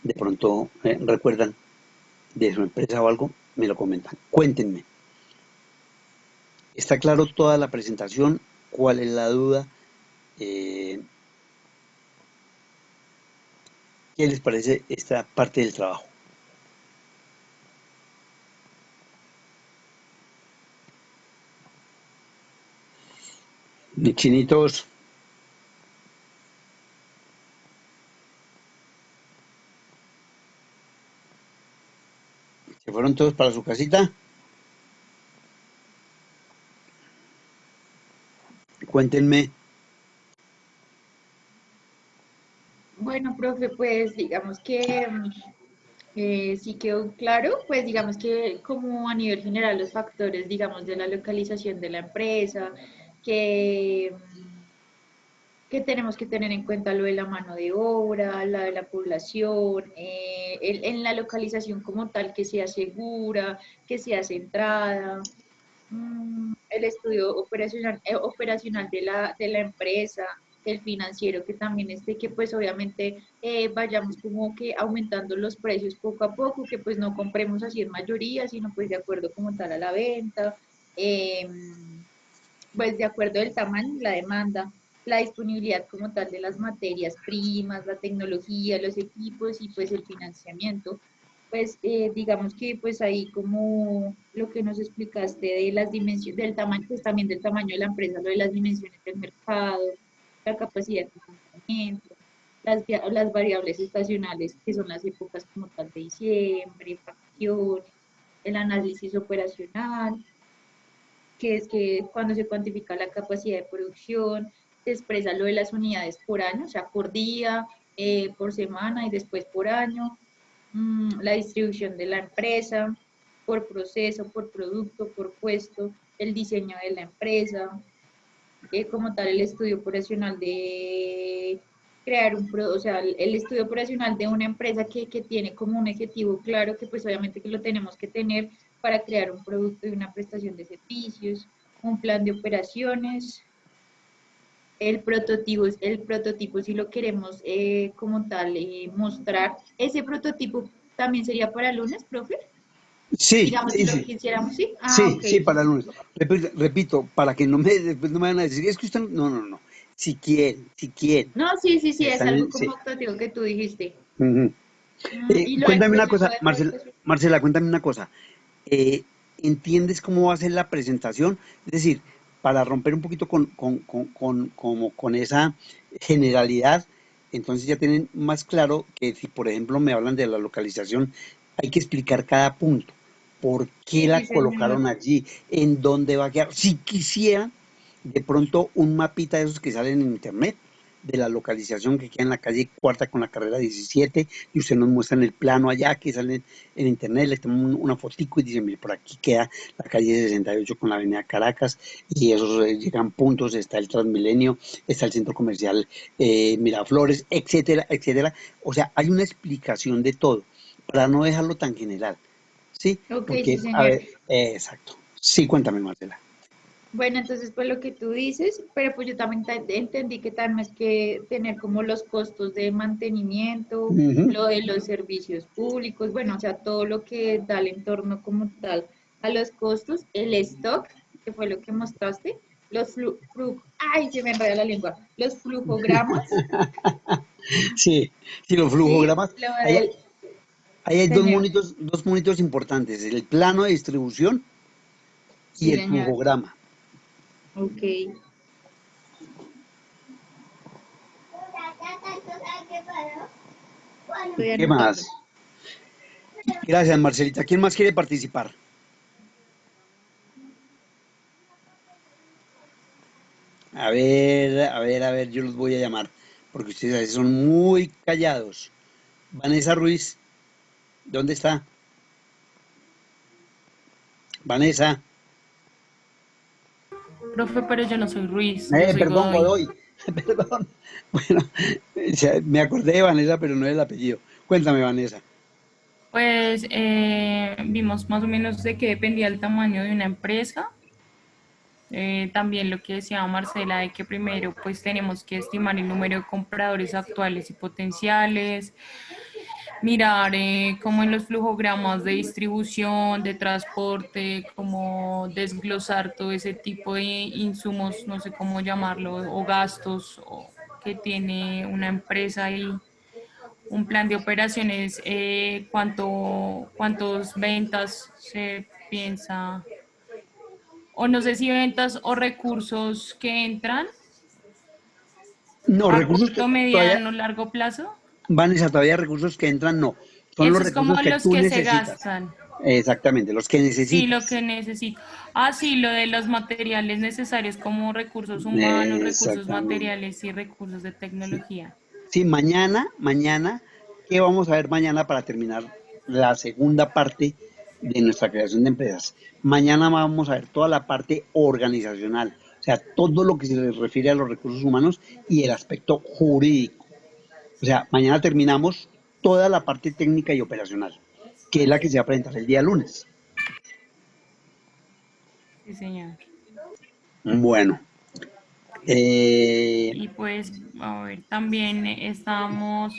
de pronto recuerdan de su empresa o algo, me lo comentan. Cuéntenme. ¿Está claro toda la presentación? ¿Cuál es la duda? ¿Qué les parece esta parte del trabajo? Mis chinitos. ¿Se fueron todos para su casita? Cuéntenme. Bueno, profe, pues digamos que sí quedó claro, pues digamos que como a nivel general los factores, digamos, de la localización de la empresa, que, que tenemos que tener en cuenta lo de la mano de obra, la de la población, en la localización como tal, que sea segura, que sea centrada, el estudio operacional de la empresa, el financiero que también esté, que pues obviamente vayamos como que aumentando los precios poco a poco, que pues no compremos así en mayoría, sino pues de acuerdo como tal a la venta, eh, pues de acuerdo al tamaño, la demanda, la disponibilidad como tal de las materias primas, la tecnología, los equipos y pues el financiamiento. Pues digamos que pues ahí como lo que nos explicaste de las dimensiones, del tamaño, pues también del tamaño de la empresa, lo de las dimensiones del mercado, la capacidad de financiamiento, las variables estacionales, que son las épocas como tal de diciembre, vacaciones, el análisis operacional, que es que cuando se cuantifica la capacidad de producción, se expresa lo de las unidades por año, o sea, por día, por semana y después por año, la distribución de la empresa, por proceso, por producto, por puesto, el diseño de la empresa, como tal el estudio operacional de crear o sea, el estudio operacional de una empresa que tiene como un objetivo claro, que pues obviamente que lo tenemos que tener para crear un producto y una prestación de servicios, un plan de operaciones, el prototipo si lo queremos como tal mostrar. ¿Ese prototipo también sería para lunes, profe? Sí, Digamos, si sí, lo sí. quisiéramos, ¿sí? Ah, Sí, ok. sí, para el lunes. Repito, para que no me, después no me van a decir, es que usted no, no, no. Si quieren, si quieren. No, sí, sí, sí, es Están algo en, sí. como optativo que tú dijiste. Ujú. Y lo del Cuéntame una proceso cosa, de Marcela, fabricación. Marcela, cuéntame una cosa. ¿Entiendes cómo va a ser la presentación? Es decir, para romper un poquito con esa generalidad, entonces ya tienen más claro que si, por ejemplo, me hablan de la localización, hay que explicar cada punto. ¿Por qué Sí, la sí, señor. colocaron allí? ¿En dónde va a quedar? Si quisiera, de pronto, un mapita de esos que salen en internet, de la localización que queda en la calle Cuarta con la carrera 17, y usted nos muestra en el plano allá que sale en internet, le toman una fotico y dicen, mire, por aquí queda la calle 68 con la avenida Caracas, y esos llegan puntos, está el Transmilenio, está el centro comercial Miraflores, etcétera, etcétera. O sea, hay una explicación de todo, para no dejarlo tan general, ¿sí? Ok, sí, Porque, a señor. ver, exacto. Sí, cuéntame, Marcela. Bueno, entonces, pues lo que tú dices, pero pues yo también entendí que también es que tener como los costos de mantenimiento, Ujú. lo de los servicios públicos, bueno, o sea, todo lo que da el entorno como tal a los costos, el stock, que fue lo que mostraste, los ay, se me enreda la lengua, los flujogramas, Sí, sí, los ¿sí? flujogramas. Lo Ahí, del, ahí hay señor, dos monitos importantes, el plano de distribución y sí, el señor, flujograma. ok, estoy ¿Qué anotando. más? Gracias, Marcelita. ¿Quién más quiere participar? A ver, a ver, a ver, yo los voy a llamar, porque ustedes a veces son muy callados. Vanessa Ruiz, ¿dónde está? Vanessa, Profe, pero yo no soy Ruiz, yo soy perdón, Godoy. Godoy, perdón. Bueno, me acordé de Vanessa, pero no es el apellido. Cuéntame, Vanessa. Pues vimos más o menos de qué dependía el tamaño de una empresa También lo que decía Marcela, de que primero pues tenemos que estimar el número de compradores actuales y potenciales, mirar como en los flujogramas de distribución, de transporte, como desglosar todo ese tipo de insumos, no sé cómo llamarlo, o gastos que tiene una empresa y un plan de operaciones, cuántos ventas se piensa, o no sé si ventas o recursos que entran No, a recursos corto, que todavía, mediano, largo plazo. Vanessa, todavía recursos que entran, no. Son los Eso es como recursos que los tú que se necesitas. gastan. Exactamente, los que Sí, lo que necesitas. necesito. Ah, sí, lo de los materiales necesarios como recursos humanos, recursos Exactamente. materiales y recursos de tecnología. Sí, mañana, ¿qué vamos a ver mañana para terminar la segunda parte de nuestra creación de empresas? Mañana vamos a ver toda la parte organizacional, o sea, todo lo que se refiere a los recursos humanos y el aspecto jurídico. O sea, mañana terminamos toda la parte técnica y operacional, que es la que se va a presentar el día lunes. Sí, señor. Bueno, eh, Y pues, a ver, también estábamos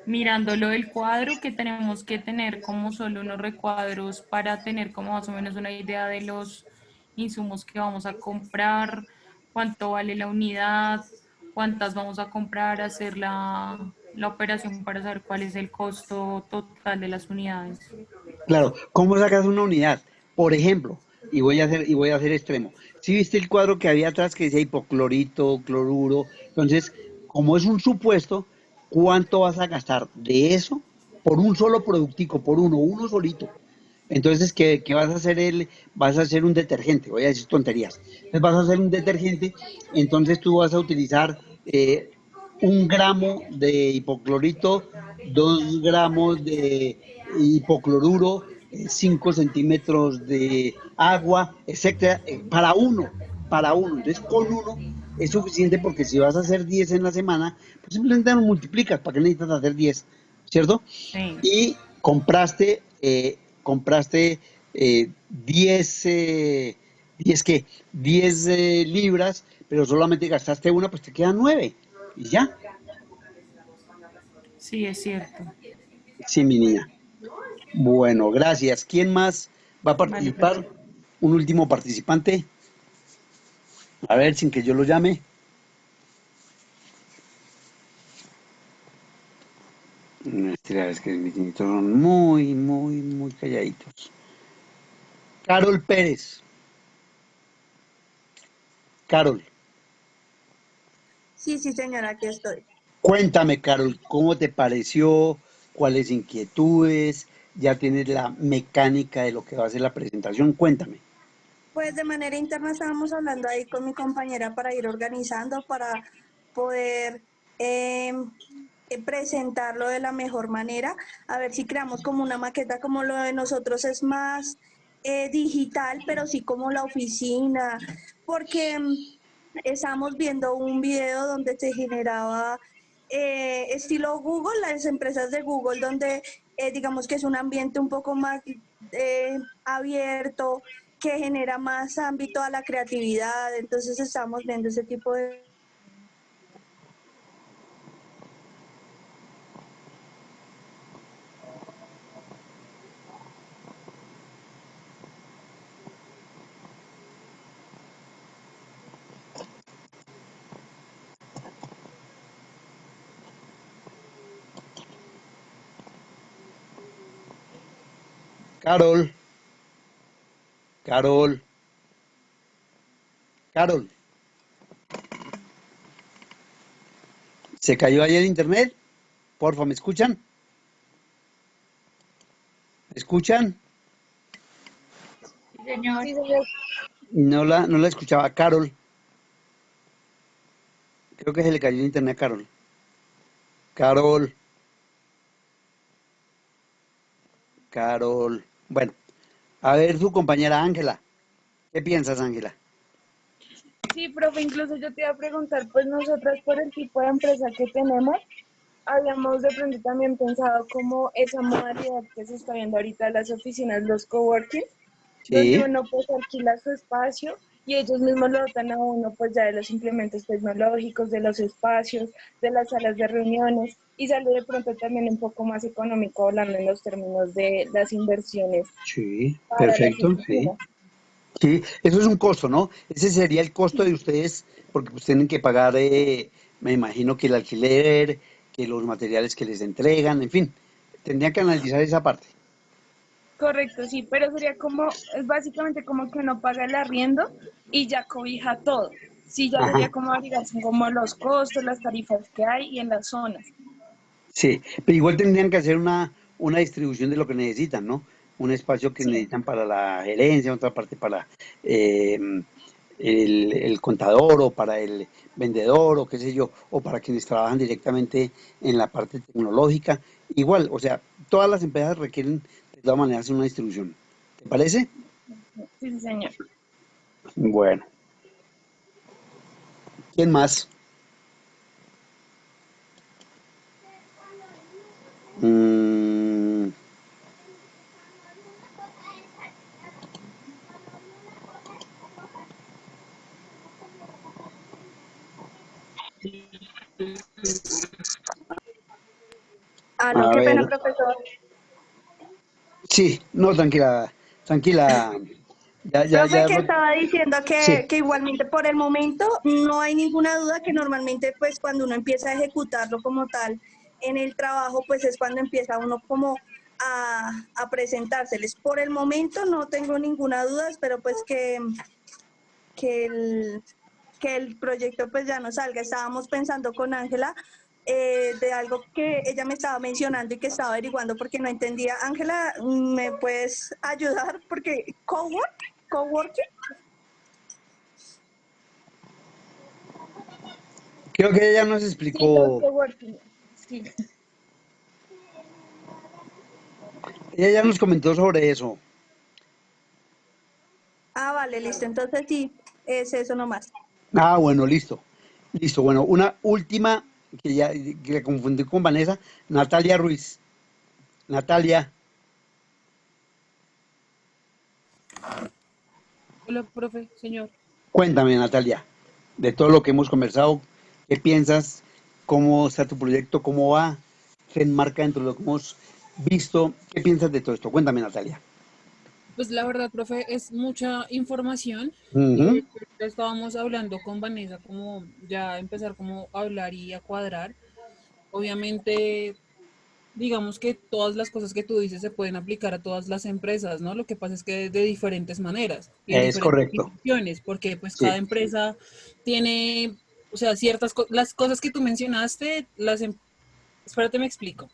mirando lo del cuadro, que tenemos que tener como solo unos recuadros para tener como más o menos una idea de los insumos que vamos a comprar, cuánto vale la unidad, cuántas vamos a comprar, hacer la operación para saber cuál es el costo total de las unidades. claro, ¿cómo sacas una unidad? Por ejemplo, y voy a hacer extremo. ¿Sí viste el cuadro que había atrás que decía hipoclorito, cloruro? Entonces, como es un supuesto, ¿cuánto vas a gastar de eso por un solo productico, por uno solito? Entonces, ¿qué vas a hacer? Vas a hacer un detergente, voy a decir tonterías. Entonces, vas a hacer un detergente, entonces tú vas a utilizar 1 gramo de hipoclorito, 2 gramos de hipocloruro, 5 centímetros de agua, etcétera, para uno. Entonces, con uno es suficiente porque si vas a hacer 10 en la semana, pues simplemente lo multiplicas. ¿Para qué necesitas hacer 10? ¿Cierto? Sí, Y compraste 10, 10 ¿qué? 10 libras, pero solamente gastaste una, pues te quedan 9. Y ya. sí, es cierto. Sí, mi niña. Bueno, gracias. ¿Quién más va a Vale, participar? perfecto. Un último participante. A ver, sin que yo lo llame. Es que mis niñitos son muy calladitos. Carol Pérez. Carol, Sí, sí, señora, aquí estoy. cuéntame, Carol, ¿cómo te pareció? ¿Cuáles inquietudes? ¿Ya tienes la mecánica de lo que va a ser la presentación? Cuéntame. Pues de manera interna estábamos hablando ahí con mi compañera para ir organizando, para poder presentarlo de la mejor manera, a ver si creamos como una maqueta, como lo de nosotros es más digital, pero sí como la oficina, porque estamos viendo un video donde se generaba estilo Google, las empresas de Google, donde digamos que es un ambiente un poco más abierto, que genera más ámbito a la creatividad, entonces estamos viendo ese tipo de... Carol, Carol, Carol, ¿se cayó ahí el internet? Porfa, ¿me escuchan? ¿Me escuchan? Sí, señor. Sí, señor. No la escuchaba. Carol, creo que se le cayó el internet a Carol. Carol, Carol. Bueno, a ver su compañera Ángela. ¿Qué piensas, Ángela? Sí, profe, incluso yo te iba a preguntar, pues nosotras por el tipo de empresa que tenemos, habíamos de pronto también pensado como esa modalidad que se está viendo ahorita en las oficinas, los coworking, donde Sí, uno pues alquila su espacio y ellos mismos lo dotan a uno pues ya de los implementos tecnológicos, de los espacios, de las salas de reuniones y sale de pronto también un poco más económico hablando en los términos de las inversiones Sí, para las perfecto, sí. oficinas. Sí, eso es un costo, ¿no? Ese sería el costo de ustedes, porque pues tienen que pagar, me imagino que el alquiler, que los materiales que les entregan, en fin, tendrían que analizar esa parte. Correcto, sí, pero sería como, es básicamente como que uno paga el arriendo y ya cobija todo. Sí, ya sería Ajá, como averiguarse como los costos, las tarifas que hay y en las zonas. sí, pero igual tendrían que hacer una distribución de lo que necesitan, ¿no? Un espacio que Sí, necesitan para la gerencia, otra parte para eh, el contador o para el vendedor o qué sé yo, o para quienes trabajan directamente en la parte tecnológica. Igual, o sea, todas las empresas requieren de todas maneras una distribución. ¿Te parece? sí, sí, señor. Bueno, ¿quién más? Mm, Aló, a qué pena, ver, profesor. sí, no, tranquila, tranquila, Profe, ya, que estaba diciendo sí, que igualmente por el momento no hay ninguna duda que normalmente pues cuando uno empieza a ejecutarlo como tal en el trabajo pues es cuando empieza uno como a presentárseles. Por el momento no tengo ninguna duda, espero pues que el, que el proyecto pues ya no salga. Estábamos pensando con Ángela de algo que ella me estaba mencionando y que estaba averiguando porque no entendía. Ángela, ¿me puedes ayudar? Porque coworking. creo que ella nos Sí, los explicó, coworking. Sí. ella ya nos comentó sobre eso. Ah, vale, listo. Entonces sí, es eso nomás. Ah, bueno, listo. Listo. Bueno, una última que la confundí con Vanessa, Natalia Ruiz. Natalia, Hola, profe, señor. cuéntame, Natalia, de todo lo que hemos conversado, ¿qué piensas? ¿Cómo está tu proyecto? ¿Cómo va? ¿Se enmarca dentro de lo que hemos visto? ¿Qué piensas de todo esto? Cuéntame, Natalia. Pues la verdad, profe, es mucha información y de Ujú. hecho ya estábamos hablando con Vanessa como ya empezar como a hablar y a cuadrar. Obviamente, digamos que todas las cosas que tú dices se pueden aplicar a todas las empresas, ¿no? Lo que pasa es que de diferentes maneras y en Es diferentes correcto. situaciones, porque pues cada Sí, empresa tiene, o sea, las cosas que tú mencionaste, espérate, me explico.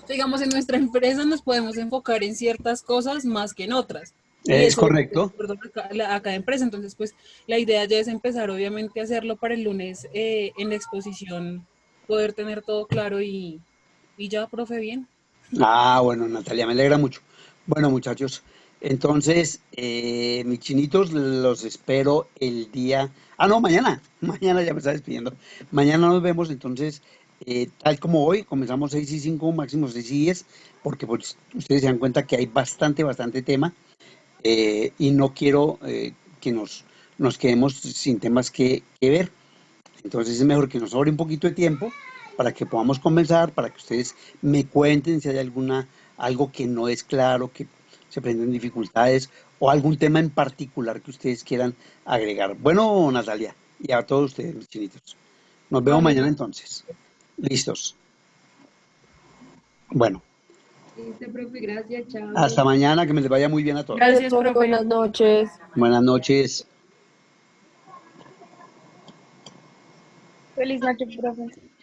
Digamos, en nuestra empresa nos podemos enfocar en ciertas cosas más que en otras. Y es eso depende de correcto. acuerdo a cada empresa. Entonces, pues la idea ya es empezar, obviamente, a hacerlo para el lunes en la exposición, poder tener todo claro y ya, profe, bien. Ah, bueno, Natalia, me alegra mucho. Bueno, muchachos, entonces, mis chinitos, los espero el día. Ah, no, mañana. Mañana ya me está despidiendo. Mañana nos vemos, entonces, tal como hoy, comenzamos 6:05, máximo 6:10, porque pues, ustedes se dan cuenta que hay bastante tema, y no quiero que nos quedemos sin temas que ver. Entonces es mejor que nos sobre un poquito de tiempo para que podamos conversar, para que ustedes me cuenten si hay algo que no es claro, que se presenten dificultades o algún tema en particular que ustedes quieran agregar. Bueno, Natalia, y a todos ustedes, mis chinitos. Nos vemos Vale, mañana entonces. Listos. Bueno, Listo, profe, gracias, hasta chao. mañana, que me les vaya muy bien a todos. Gracias, Gracias, profe. profe. Buenas noches. Buenas noches. Feliz noche, profe.